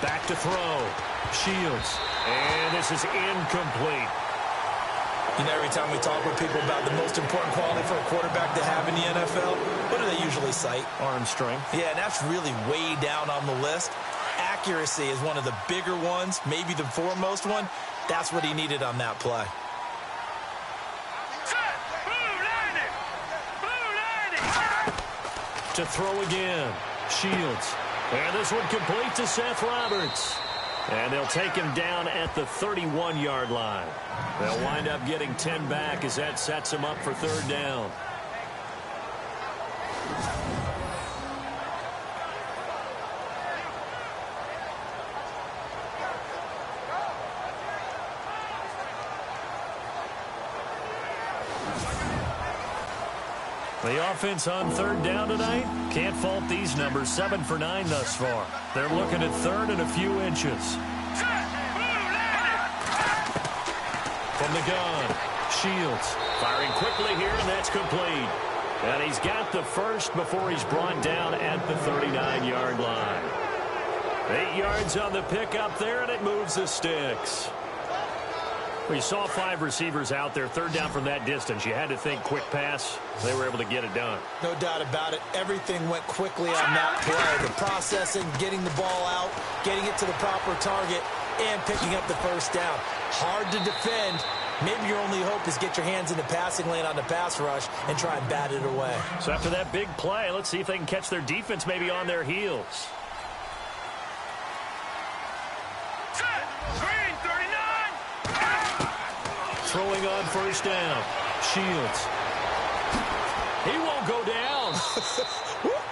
Back to throw. Shields. And this is incomplete. You know, every time we talk with people about the most important quality for a quarterback to have in the NFL, what do they usually cite? Arm strength. Yeah, and that's really way down on the list. Accuracy is one of the bigger ones, maybe the foremost one. That's what he needed on that play. To throw again. Shields. And this one complete to Seth Roberts. And they'll take him down at the 31-yard line. They'll wind up getting 10 back as that sets him up for 3rd down. The offense on 3rd down tonight, can't fault these numbers. 7 for 9 thus far. They're looking at 3rd and a few inches. From the gun, Shields firing quickly here, and that's complete. And he's got the 1st before he's brought down at the 39-yard line. 8 yards on the pickup there, and it moves the sticks. We saw 5 receivers out there, 3rd down from that distance. You had to think quick pass. They were able to get it done. No doubt about it. Everything went quickly on that play. The processing, getting the ball out, getting it to the proper target, and picking up the 1st down. Hard to defend. Maybe your only hope is get your hands in the passing lane on the pass rush and try and bat it away. So after that big play, let's see if they can catch their defense maybe on their heels. Throwing on 1st down. Shields. He won't go down.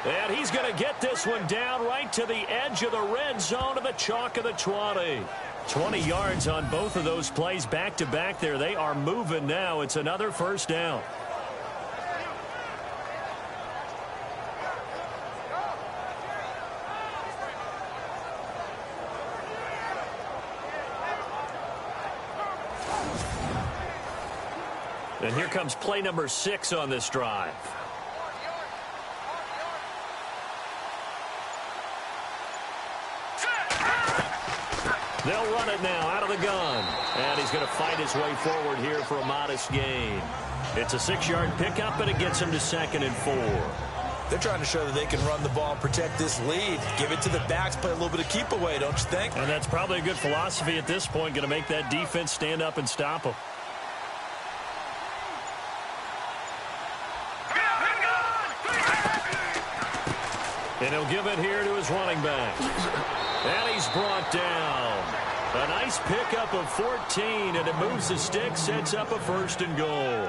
And he's going to get this one down right to the edge of the red zone of the chalk of the 20. 20 yards on both of those plays back-to-back there. They are moving now. It's another 1st down. And here comes play number 6 on this drive. They'll run it now out of the gun. And he's going to fight his way forward here for a modest gain. It's a 6-yard pickup, and it gets him to 2nd and 4. They're trying to show that they can run the ball and protect this lead. Give it to the backs, play a little bit of keep away, don't you think? And that's probably a good philosophy at this point, going to make that defense stand up and stop them. And he'll give it here to his running back. And he's brought down. A nice pickup of 14, and it moves the stick, sets up a 1st and goal.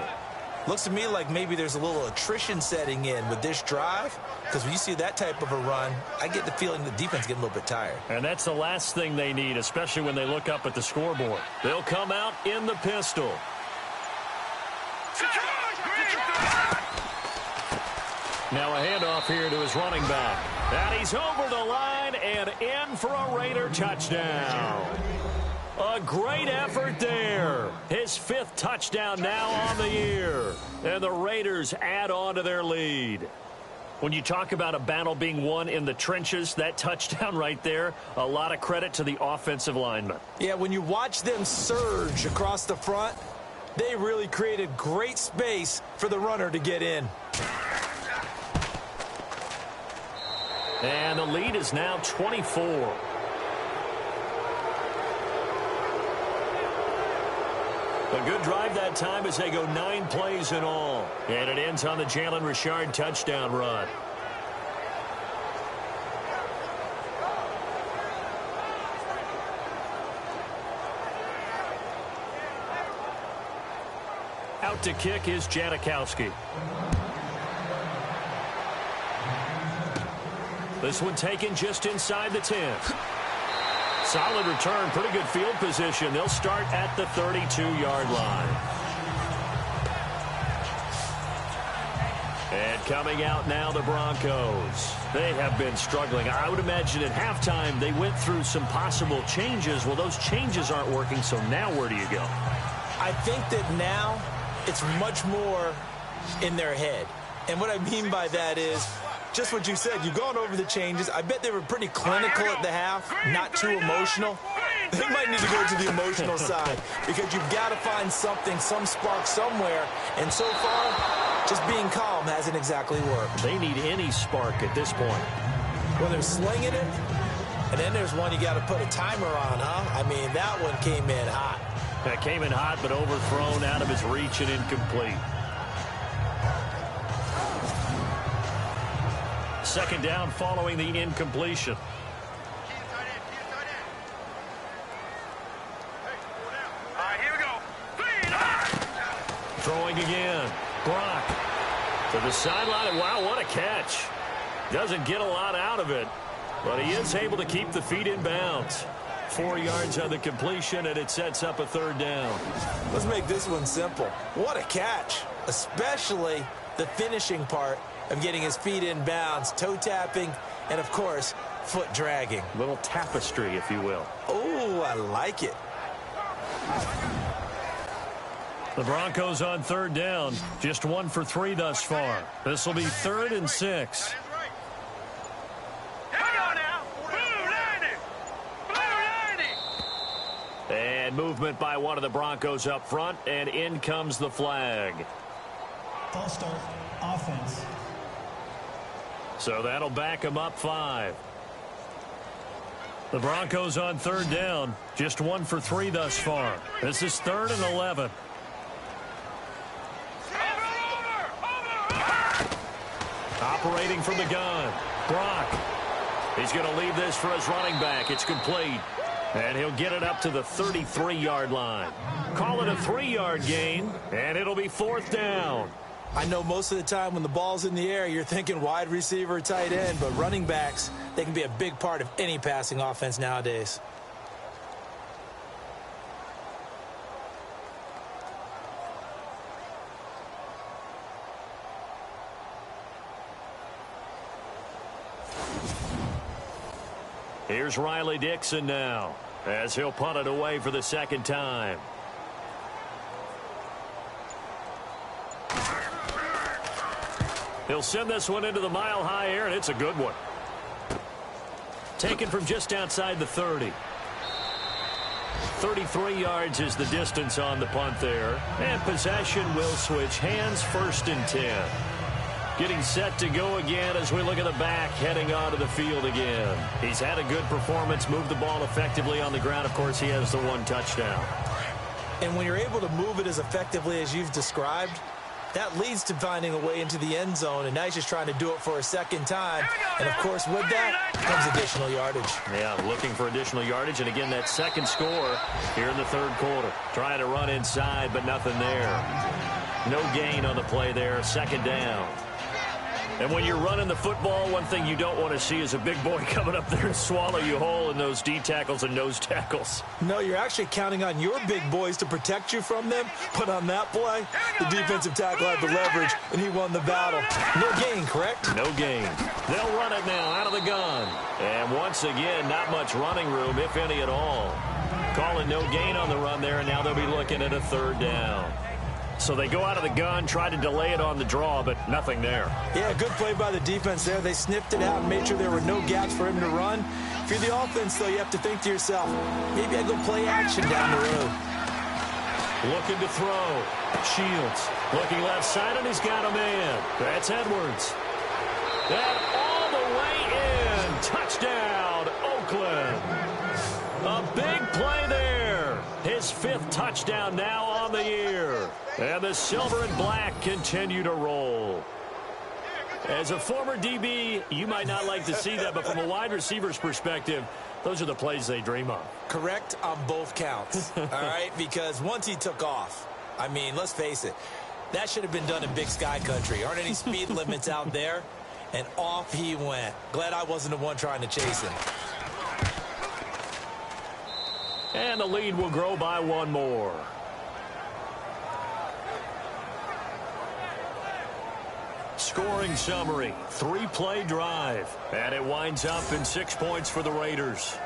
Looks to me like maybe there's a little attrition setting in with this drive, because when you see that type of a run, I get the feeling the defense getting a little bit tired. And that's the last thing they need, especially when they look up at the scoreboard. They'll come out in the pistol. Now a handoff here to his running back. And he's over the line and in for a Raider touchdown. A great effort there. His 5th touchdown now on the year. And the Raiders add on to their lead. When you talk about a battle being won in the trenches, that touchdown right there, a lot of credit to the offensive linemen. Yeah, when you watch them surge across the front, they really created great space for the runner to get in. And the lead is now 24. A good drive that time as they go 9 plays in all. And it ends on the Jalen Richard touchdown run. Out to kick is Janikowski. This one taken just inside the 10. Solid return, pretty good field position. They'll start at the 32-yard line. And coming out now, the Broncos. They have been struggling. I would imagine at halftime they went through some possible changes. Well, those changes aren't working, so now where do you go? I think that now it's much more in their head. And what I mean by that is just what you said. You've gone over the changes. I bet they were pretty clinical at the half, not too emotional. They might need to go to the emotional side because you've got to find something, some spark somewhere. And so far, just being calm hasn't exactly worked. They need any spark at this point. Well, they're slinging it, and then there's one you got to put a timer on, huh? I mean, that one came in hot. That came in hot, but overthrown, out of his reach and incomplete. 2nd down following the incompletion. Here we go. Throwing again. Brock to the sideline. And wow, what a catch. Doesn't get a lot out of it, but he is able to keep the feet in bounds. 4 yards on the completion, and it sets up a 3rd down. Let's make this one simple. What a catch, especially the finishing part of getting his feet in bounds, toe tapping, and of course, foot dragging. Little tapestry, if you will. Oh, I like it. The Broncos on 3rd down, just 1 for 3 thus far. This will be 3rd and 6. And movement by one of the Broncos up front, and in comes the flag. False start, offense. So that'll back them up 5. The Broncos on 3rd down, just 1 for 3 thus far. This is 3rd and 11. Operating from the gun, Brock. He's going to leave this for his running back. It's complete. And he'll get it up to the 33-yard line. Call it a 3-yard gain, and it'll be 4th down. I know most of the time when the ball's in the air, you're thinking wide receiver, tight end, but running backs, they can be a big part of any passing offense nowadays. Here's Riley Dixon now, as he'll punt it away for the 2nd time. He'll send this one into the mile-high air, and it's a good one. Taken from just outside the 30. 33 yards is the distance on the punt there. And possession will switch hands, 1st and 10. Getting set to go again as we look at the back, heading onto the field again. He's had a good performance, moved the ball effectively on the ground. Of course, he has the 1 touchdown. And when you're able to move it as effectively as you've described, That leads to finding a way into the end zone, and now he's just trying to do it for a second time. And, of course, with that comes additional yardage. Yeah, looking for additional yardage. And, again, that second score here in the third quarter. Trying to run inside, but nothing there. No gain on the play there. Second down. And when you're running the football, one thing you don't want to see is a big boy coming up there and swallow you whole in those D tackles and nose tackles. No, you're actually counting on your big boys to protect you from them. But on that play, the defensive tackle had the leverage, and he won the battle. No gain, correct? No gain. They'll run it now out of the gun. And once again, not much running room, if any at all. Calling no gain on the run there, and now they'll be looking at a third down. So they go out of the gun, try to delay it on the draw, but nothing there. Yeah, good play by the defense there. They sniffed it out and made sure there were no gaps for him to run. If you're the offense, though, you have to think to yourself, maybe I go play action down the road. Looking to throw. Shields looking left side, and he's got a man. That's Edwards. And all the way in. Touchdown, Oakland. A big play there. His 5th touchdown now on the year. And the silver and black continue to roll. As a former DB, you might not like to see that, but from a wide receiver's perspective, those are the plays they dream of. Correct on both counts, all right? Because once he took off, I mean, let's face it, that should have been done in Big Sky Country. Aren't any speed limits out there? And off he went. Glad I wasn't the one trying to chase him. And the lead will grow by one more. Scoring summary, 3-play drive. And it winds up in 6 points for the Raiders.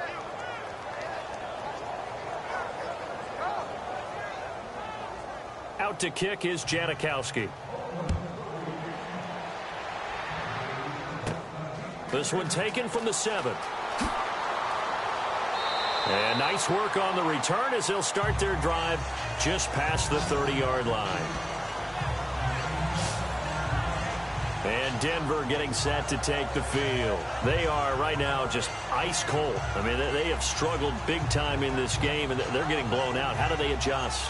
Out to kick is Janikowski. This one taken from the 7. And nice work on the return as they'll start their drive just past the 30-yard line. And Denver getting set to take the field. They are right now just ice cold. I mean, they have struggled big time in this game, and they're getting blown out. How do they adjust?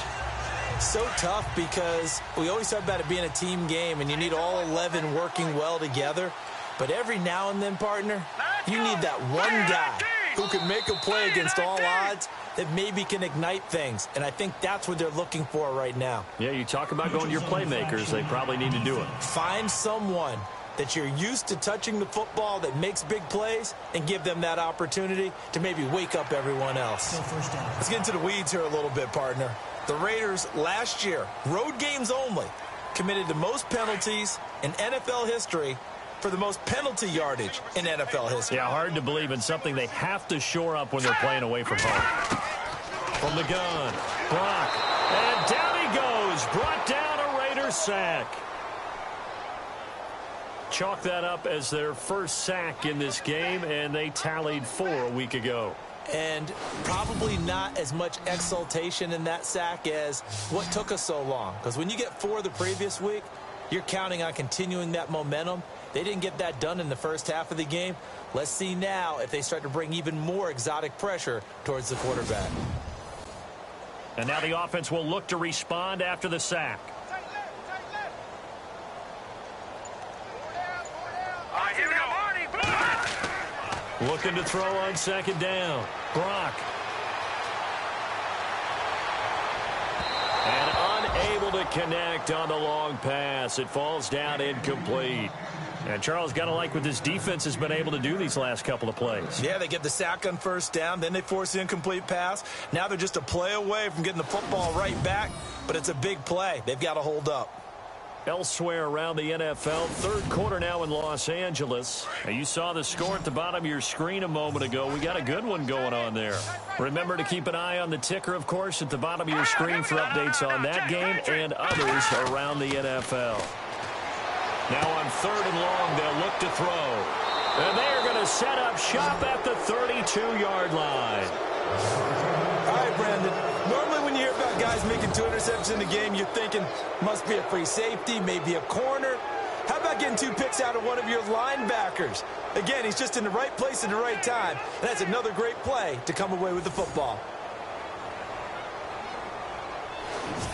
So tough because we always talk about it being a team game, and you need all 11 working well together. But every now and then, partner, you need that one guy who can make a play against all odds that maybe can ignite things. And I think that's what they're looking for right now. Yeah, you talk about going to your playmakers. They probably need to do it. Find someone that you're used to touching the football that makes big plays and give them that opportunity to maybe wake up everyone else. Let's get into the weeds here a little bit, partner. The Raiders last year, road games only, committed the most penalties in NFL history for the most penalty yardage in NFL history. Yeah, hard to believe in something they have to shore up when they're playing away from home. From the gun, Brock, and down he goes. Brought down a Raiders sack. Chalk that up as their first sack in this game, and they tallied 4 a week ago. And probably not as much exultation in that sack as what took us so long. Because when you get 4 the previous week, you're counting on continuing that momentum. They didn't get that done in the first half of the game. Let's see now if they start to bring even more exotic pressure towards the quarterback. And now the offense will look to respond after the sack. Here we go, Marty. Looking to throw on second down. Brock. And unable to connect on the long pass. It falls down incomplete. And Charles, got to like what this defense has been able to do these last couple of plays. Yeah, they get the sack on first down, then they force the incomplete pass. Now they're just a play away from getting the football right back, but it's a big play. They've got to hold up. Elsewhere around the NFL, third quarter now in Los Angeles. Now you saw the score at the bottom of your screen a moment ago. We got a good one going on there. Remember to keep an eye on the ticker, of course, at the bottom of your screen for updates on that game and others around the NFL. Now on 3rd and long, they'll look to throw. And they're going to set up shop at the 32-yard line. All right, Brandon. Normally when you hear about guys making 2 interceptions in the game, you're thinking must be a free safety, maybe a corner. How about getting 2 picks out of one of your linebackers? Again, he's just in the right place at the right time. And that's another great play to come away with the football.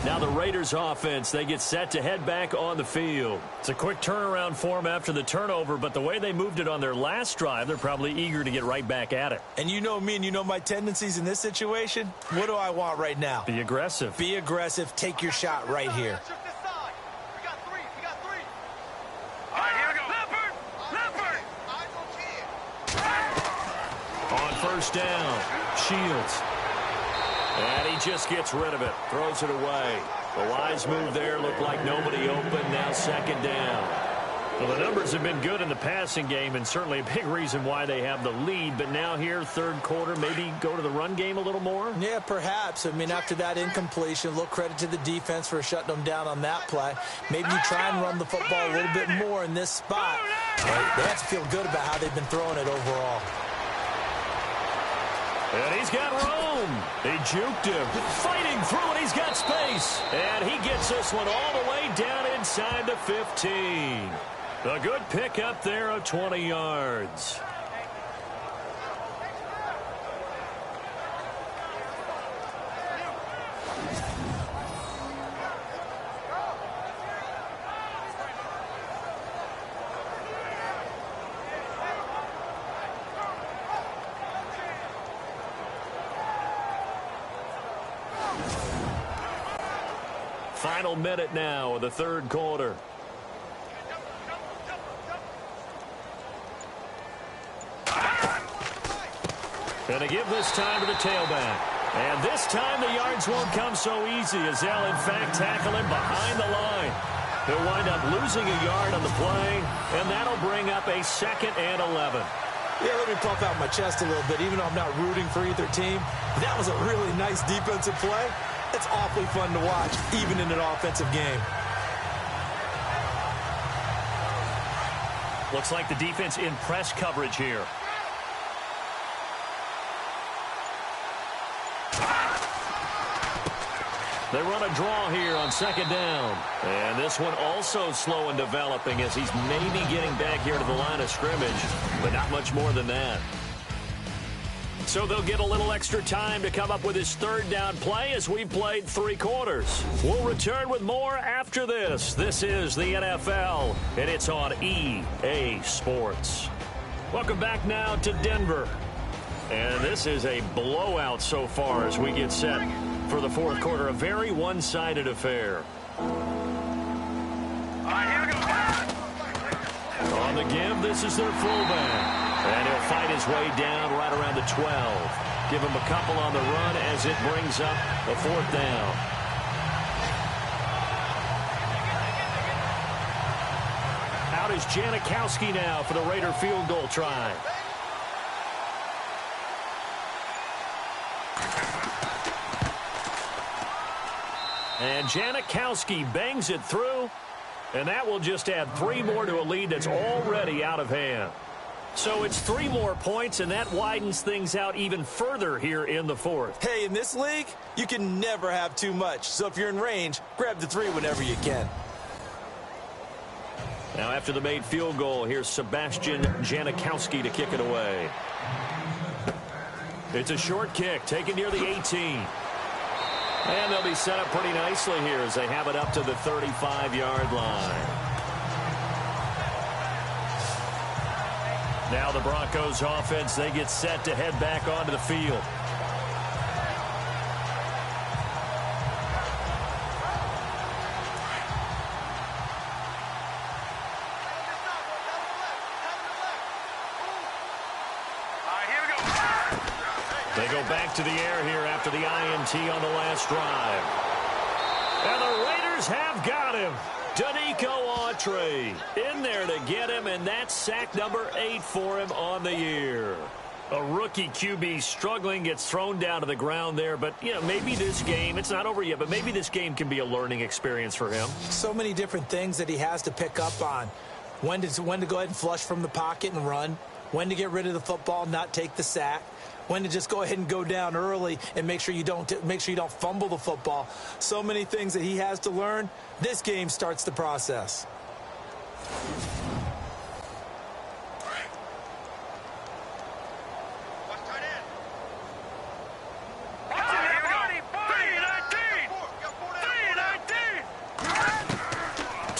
Now the Raiders offense, they get set to head back on the field. It's a quick turnaround for them after the turnover, but the way they moved it on their last drive, they're probably eager to get right back at it. And you know me and you know my tendencies in this situation. What do I want right now? Be aggressive. Be aggressive. Take your shot right here. On first down, Shields. And he just gets rid of it, throws it away. The wise move there, looked like nobody open, now second down. Well, the numbers have been good in the passing game and certainly a big reason why they have the lead. But now here, third quarter, maybe go to the run game a little more? Yeah, perhaps. I mean, after that incompletion, a little credit to the defense for shutting them down on that play. Maybe you try and run the football a little bit more in this spot. They have to feel good about how they've been throwing it overall. And he's got room. He juked him. Fighting through it. He's got space. And he gets this one all the way down inside the 15. A good pickup there of 20 yards. Final minute now of the third quarter. And to give this time to the tailback. And this time the yards won't come so easy as they'll in fact tackle him behind the line. He'll wind up losing a yard on the play, and that'll bring up a 2nd and 11. Yeah, let me pump out my chest a little bit. Even though I'm not rooting for either team, that was a really nice defensive play. It's awfully fun to watch, even in an offensive game. Looks like the defense in press coverage here. They run a draw here on second down. And this one also slow in developing as he's maybe getting back here to the line of scrimmage, but not much more than that. So they'll get a little extra time to come up with his third down play as we've played 3 quarters. We'll return with more after this. This is the NFL, and it's on EA Sports. Welcome back now to Denver. And this is a blowout so far as we get set for the fourth quarter. A very one-sided affair. On the give, this is their fullback. And he'll fight his way down right around the 12. Give him a couple on the run as it brings up a 4th down. Out is Janikowski now for the Raider field goal try. And Janikowski bangs it through. And that will just add 3 more to a lead that's already out of hand. So it's 3 more points, and that widens things out even further here in the fourth. Hey, in this league, you can never have too much. So if you're in range, grab the 3 whenever you can. Now after the made field goal, here's Sebastian Janikowski to kick it away. It's a short kick, taken near the 18. And they'll be set up pretty nicely here as they have it up to the 35-yard line. Now the Broncos offense, they get set to head back onto the field. They go back to the air here after the INT on the last drive. And the Raiders have got him. Danico Autry in there to get him, and that's sack number 8 for him on the year. A rookie QB struggling, gets thrown down to the ground there, but you know, maybe this game, it's not over yet, but maybe this game can be a learning experience for him. So many different things that he has to pick up on. When to go ahead and flush from the pocket and run, when to get rid of the football, not take the sack, when to just go ahead and go down early and make sure you don't fumble the football. So many things that he has to learn. This game starts the process.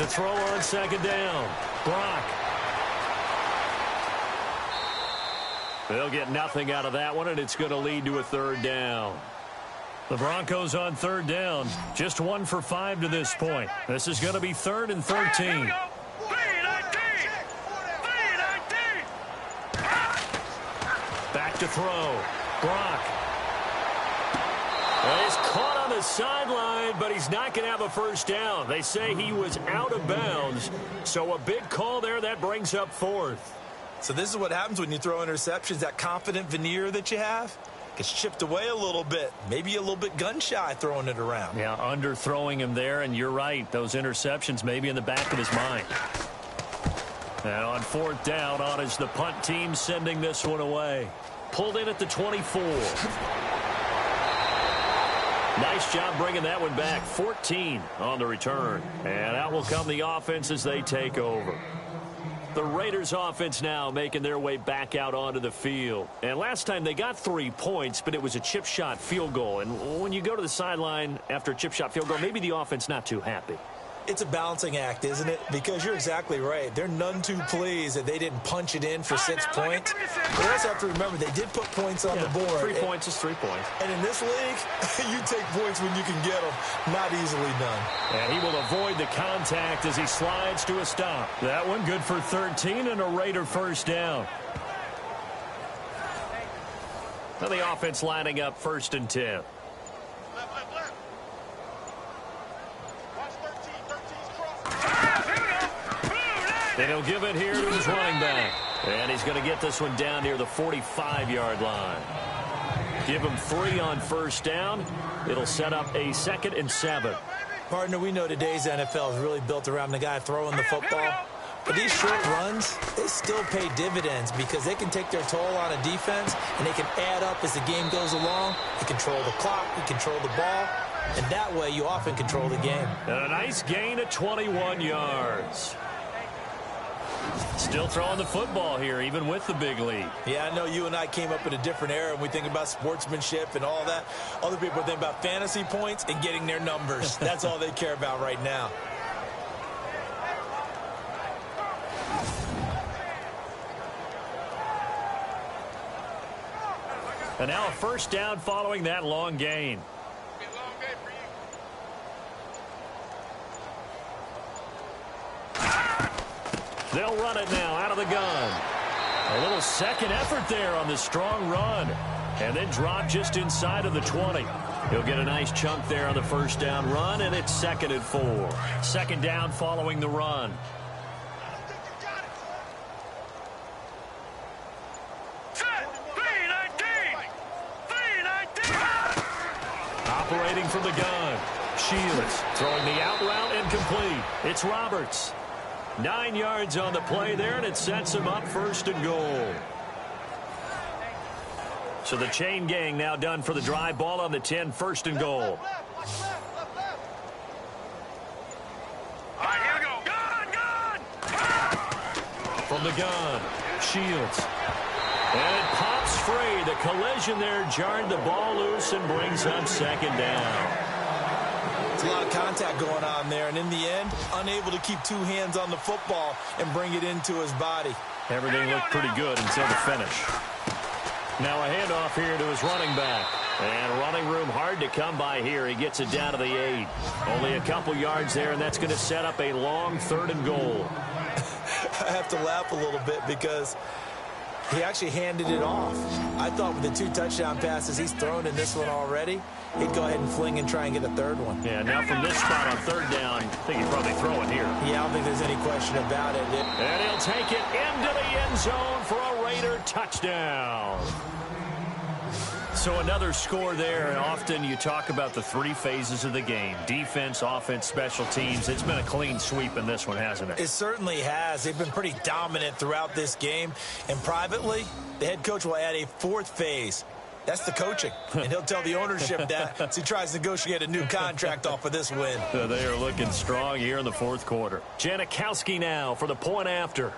To throw on second down. Brock. They'll get nothing out of that one, and it's going to lead to a third down. The Broncos on third down. Just 1 for 5 to this point. This is going to be 3rd and 13. Back to throw. Brock. Well, he's caught on the sideline, but he's not going to have a first down. They say he was out of bounds, so a big call there. That brings up 4th. So this is what happens when you throw interceptions. That confident veneer that you have gets chipped away a little bit. Maybe a little bit gun-shy throwing it around. Yeah, underthrowing him there, and you're right. Those interceptions maybe in the back of his mind. And on 4th down, on is the punt team sending this one away. Pulled in at the 24. Nice job bringing that one back. 14 on the return. And out will come the offense as they take over. The Raiders offense now making their way back out onto the field. And last time they got 3 points, but it was a chip shot field goal. And when you go to the sideline after a chip shot field goal, maybe the offense not too happy. It's a balancing act, isn't it? Because you're exactly right. They're none too pleased that they didn't punch it in for 6 points. But you also have to remember they did put points on the board. 3 points is 3 points. And in this league, you take points when you can get them. Not easily done. And he will avoid the contact as he slides to a stop. That one good for 13 and a Raider first down. Now the offense lining up 1st and 10. And he'll give it here to his running back. And he's going to get this one down near the 45-yard line. Give him 3 on first down. It'll set up a 2nd and 7. Partner, we know today's NFL is really built around the guy throwing the football. But these short runs, they still pay dividends because they can take their toll on a defense and they can add up as the game goes along. You control the clock, you control the ball, and that way you often control the game. And a nice gain of 21 yards. Still throwing the football here, even with the big lead. Yeah, I know you and I came up in a different era, and we think about sportsmanship and all that. Other people think about fantasy points and getting their numbers. That's all they care about right now. And now a first down following that long gain. They'll run it now out of the gun. A little second effort there on the strong run. And then drop just inside of the 20. He'll get a nice chunk there on the first down run, and it's 2nd and 4. Second down following the run. Operating from the gun. Shields throwing the out route and complete. It's Roberts. 9 yards on the play there, and it sets him up 1st and goal. So the chain gang now done for the drive. Ball on the 10, 1st and goal. All right, here we go. Gun! From the gun, Shields. And it pops free. The collision there jarred the ball loose and brings up 2nd down. There's a lot of contact going on there, and in the end, unable to keep 2 hands on the football and bring it into his body. Everything looked pretty good until the finish. Now a handoff here to his running back. And running room hard to come by here. He gets it down to the 8. Only a couple yards there, and that's going to set up a long 3rd and goal. I have to laugh a little bit because he actually handed it off. I thought with the 2 touchdown passes he's thrown in this one already, he'd go ahead and fling and try and get a 3rd one. Yeah, now from this spot on 3rd down, I think he'd probably throw it here. Yeah, I don't think there's any question about it. And he'll take it into the end zone for a Raider touchdown. So another score there, and often you talk about the 3 phases of the game. Defense, offense, special teams. It's been a clean sweep in this one, hasn't it? It certainly has. They've been pretty dominant throughout this game. And privately, the head coach will add a 4th phase. That's the coaching. And he'll tell the ownership that as he tries to negotiate a new contract off of this win. They are looking strong here in the 4th quarter. Janikowski now for the point after.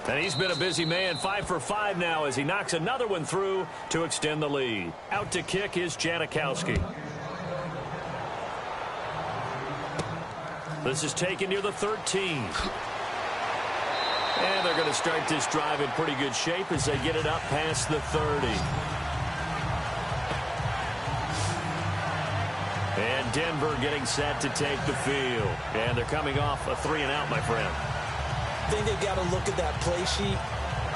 And he's been a busy man. 5 for 5 now as he knocks another one through to extend the lead. Out to kick is Janikowski. This is taken near the 13. And they're going to start this drive in pretty good shape as they get it up past the 30. And Denver getting set to take the field. And they're coming off a 3-and-out, my friend. I think they've got to look at that play sheet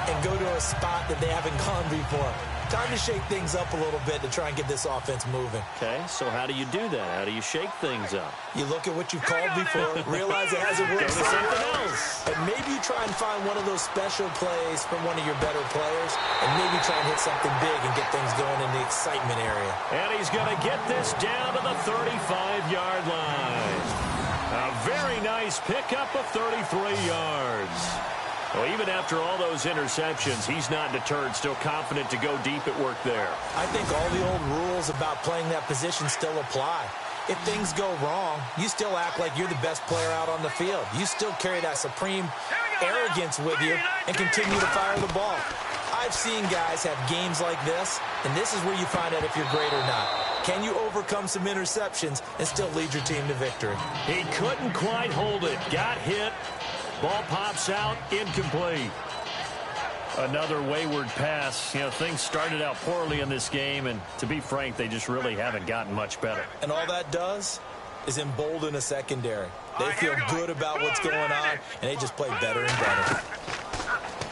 and go to a spot that they haven't gone before. Time to shake things up a little bit to try and get this offense moving. Okay, so how do you do that? How do you shake things up? You look at what you've called before, realize it hasn't worked. Go to something else. And maybe you try and find one of those special plays from one of your better players, and maybe try and hit something big and get things going in the excitement area. And he's going to get this down to the 35-yard line. A very nice pickup of 33 yards. Well, even after all those interceptions, he's not deterred, still confident to go deep at work there. I think all the old rules about playing that position still apply. If things go wrong, you still act like you're the best player out on the field. You still carry that supreme arrogance with you and continue to fire the ball. I've seen guys have games like this, and this is where you find out if you're great or not. Can you overcome some interceptions and still lead your team to victory? He couldn't quite hold it. Got hit. Ball pops out, incomplete. Another wayward pass. You know, things started out poorly in this game, and to be frank, they just really haven't gotten much better. And all that does is embolden a secondary. They feel good about what's going on, and they just play better and better.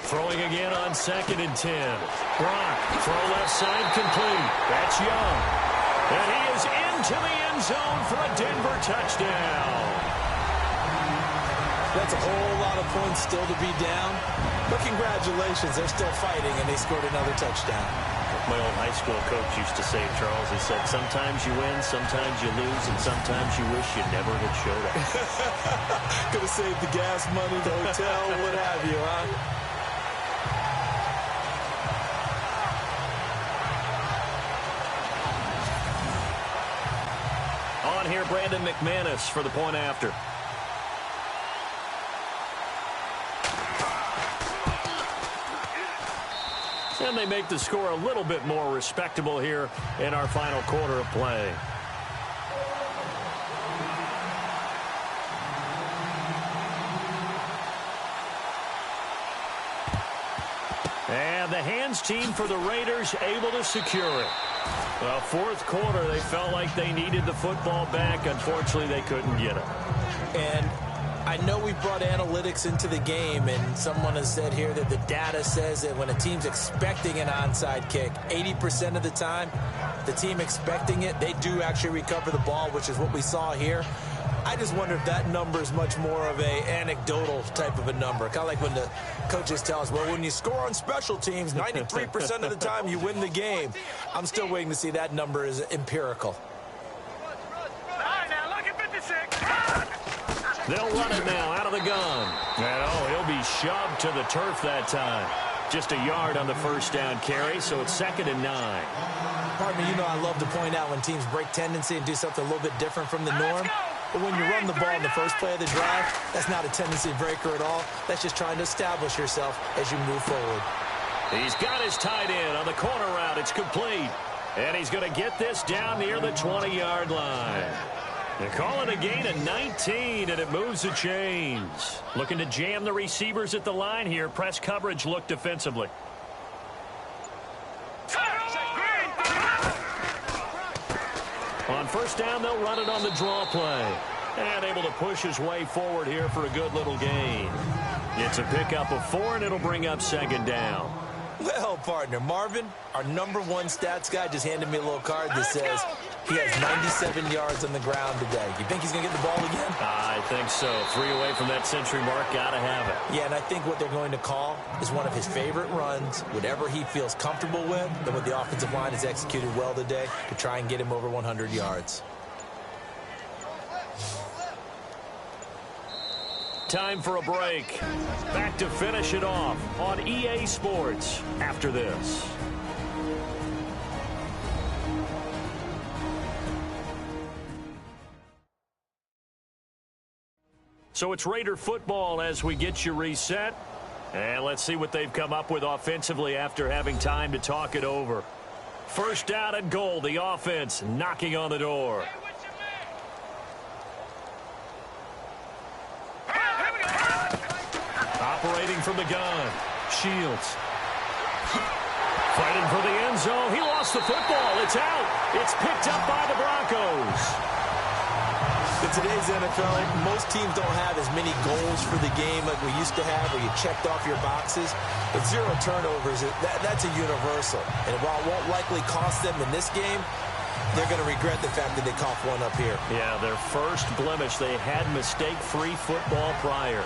Throwing again on 2nd and 10. Brock, throw left side complete. That's Young. And he is into the end zone for a Denver touchdown. That's a whole lot of points still to be down. But congratulations, they're still fighting, and they scored another touchdown. My old high school coach used to say, Charles, he said, sometimes you win, sometimes you lose, and sometimes you wish you never had showed up. Could have saved the gas money, the hotel, what have you, huh? On here, Brandon McManus for the point after. And they make the score a little bit more respectable here in our final quarter of play. And the hands team for the Raiders able to secure it. Well, fourth quarter, they felt like they needed the football back. Unfortunately, they couldn't get it. And I know we brought analytics into the game, and someone has said here that the data says that when a team's expecting an onside kick, 80% of the time, the team expecting it, they do actually recover the ball, which is what we saw here. I just wonder if that number is much more of a anecdotal type of a number. Kind of like when the coaches tell us, well, when you score on special teams, 93% of the time you win the game. I'm still waiting to see that number is empirical. All right, now look at 56. They'll run it now out of the gun. And, oh, he'll be shoved to the turf that time. Just a yard on the first down carry, so it's 2nd and 9. Pardon me, you know I love to point out when teams break tendency and do something a little bit different from the norm. But when you run the ball in the first play of the drive, that's not a tendency breaker at all. That's just trying to establish yourself as you move forward. He's got his tight end on the corner route. It's complete. And he's going to get this down near the 20-yard line. They call it a gain of 19, and it moves the chains. Looking to jam the receivers at the line here. Press coverage look defensively. On first down, they'll run it on the draw play. And able to push his way forward here for a good little gain. It's a pickup of 4, and it'll bring up 2nd down. Well, partner, Marvin, our #1 stats guy, just handed me a little card that says he has 97 yards on the ground today. You think he's going to get the ball again? I think so. 3 away from that century mark. Got to have it. Yeah, and I think what they're going to call is one of his favorite runs, whatever he feels comfortable with, and what the offensive line has executed well today to try and get him over 100 yards. Time for a break. Back to finish it off on EA Sports after this. So it's Raider football as we get you reset. And let's see what they've come up with offensively after having time to talk it over. First down and goal, the offense knocking on the door. from the gun. Shields. Fighting for the end zone. He lost the football. It's out. It's picked up by the Broncos. In today's NFL, most teams don't have as many goals for the game like we used to have, where you checked off your boxes. But 0 turnovers, that's a universal. And while it won't likely cost them in this game, they're going to regret the fact that they coughed one up here. Yeah, their first blemish. They had mistake-free football prior.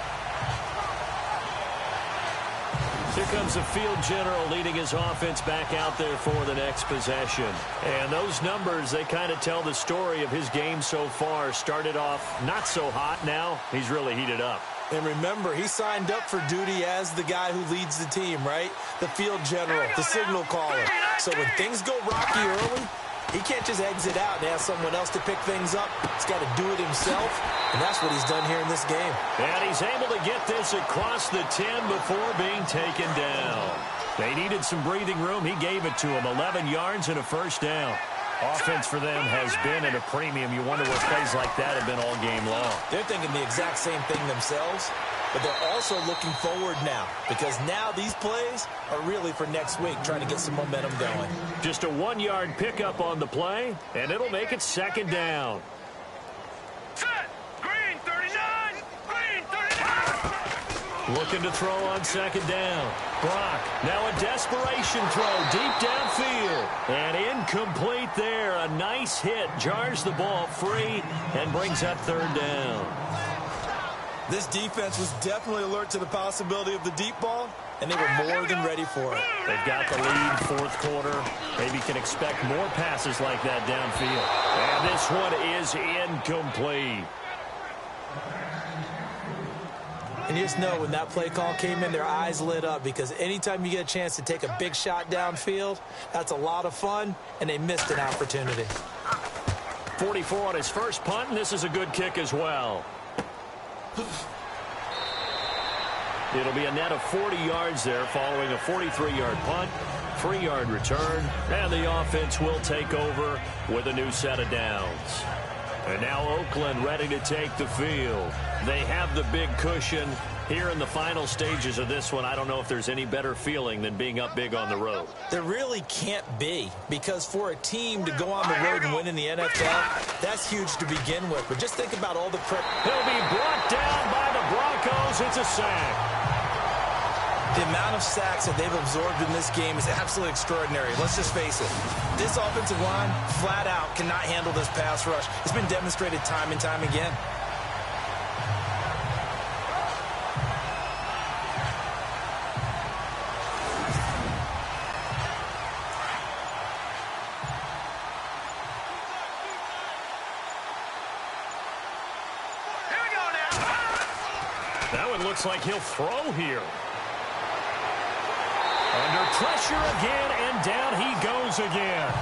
Here comes the field general leading his offense back out there for the next possession. And those numbers, they kind of tell the story of his game so far. Started off not so hot. Now he's really heated up. And remember, he signed up for duty as the guy who leads the team, right? The field general, the signal caller. So when things go rocky early, he can't just exit out and ask someone else to pick things up. He's got to do it himself, and that's what he's done here in this game. And he's able to get this across the 10 before being taken down. They needed some breathing room. He gave it to him. 11 yards and a first down. Offense for them has been at a premium. You wonder what plays like that have been all game long. They're thinking the exact same thing themselves, but they're also looking forward now, because now these plays are really for next week, trying to get some momentum going. Just a 1-yard pickup on the play, and it'll make it second down. Set. Green 39. Green 39. Looking to throw on second down. Brock, now a desperation throw deep downfield. And incomplete there. A nice hit. Jars the ball free and brings up third down. This defense was definitely alert to the possibility of the deep ball, and they were more than ready for it. They've got the lead, fourth quarter. Maybe can expect more passes like that downfield. And this one is incomplete. And you just know when that play call came in, their eyes lit up, because anytime you get a chance to take a big shot downfield, that's a lot of fun, and they missed an opportunity. 44 on his first punt, and this is a good kick as well. It'll be a net of 40 yards there following a 43-yard punt, 3-yard return, and the offense will take over with a new set of downs. And now Oakland ready to take the field. They have the big cushion here in the final stages of this one. I don't know if there's any better feeling than being up big on the road. There really can't be, because for a team to go on the road and win in the NFL, that's huge to begin with. But just think about all the prep. He'll be brought down by the Broncos. It's a sack. The amount of sacks that they've absorbed in this game is absolutely extraordinary. Let's just face it. This offensive line, flat out, cannot handle this pass rush. It's been demonstrated time and time again. That one looks like he'll throw here. Under pressure again, and down he goes again.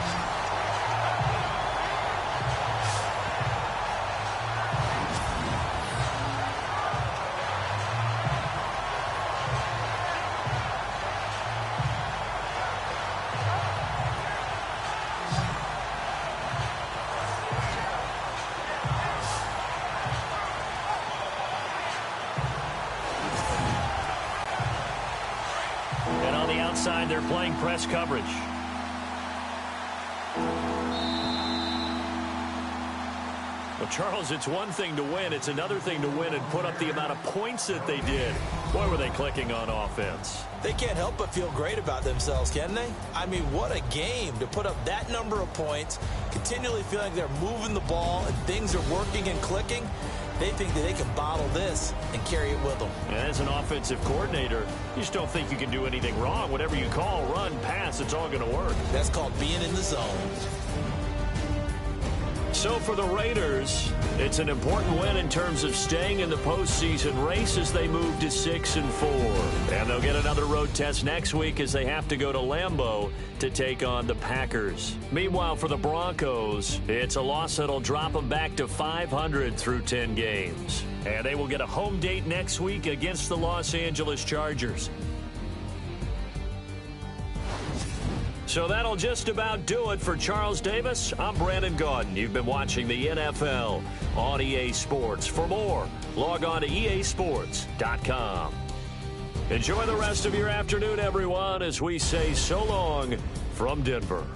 They're playing press coverage. Well, Charles, it's one thing to win. It's another thing to win and put up the amount of points that they did. Boy, were they clicking on offense. They can't help but feel great about themselves, can they? I mean, what a game to put up that number of points, continually feeling like they're moving the ball and things are working and clicking. They think that they can bottle this and carry it with them. And as an offensive coordinator, you just don't think you can do anything wrong. Whatever you call, run, pass, it's all going to work. That's called being in the zone. So for the Raiders, it's an important win in terms of staying in the postseason race as they move to 6-4. And they'll get another road test next week as they have to go to Lambeau to take on the Packers. Meanwhile, for the Broncos, it's a loss that'll drop them back to 500 through 10 games. And they will get a home date next week against the Los Angeles Chargers. So that'll just about do it for Charles Davis. I'm Brandon Gaudin. You've been watching the NFL on EA Sports. For more, log on to easports.com. Enjoy the rest of your afternoon, everyone, as we say so long from Denver.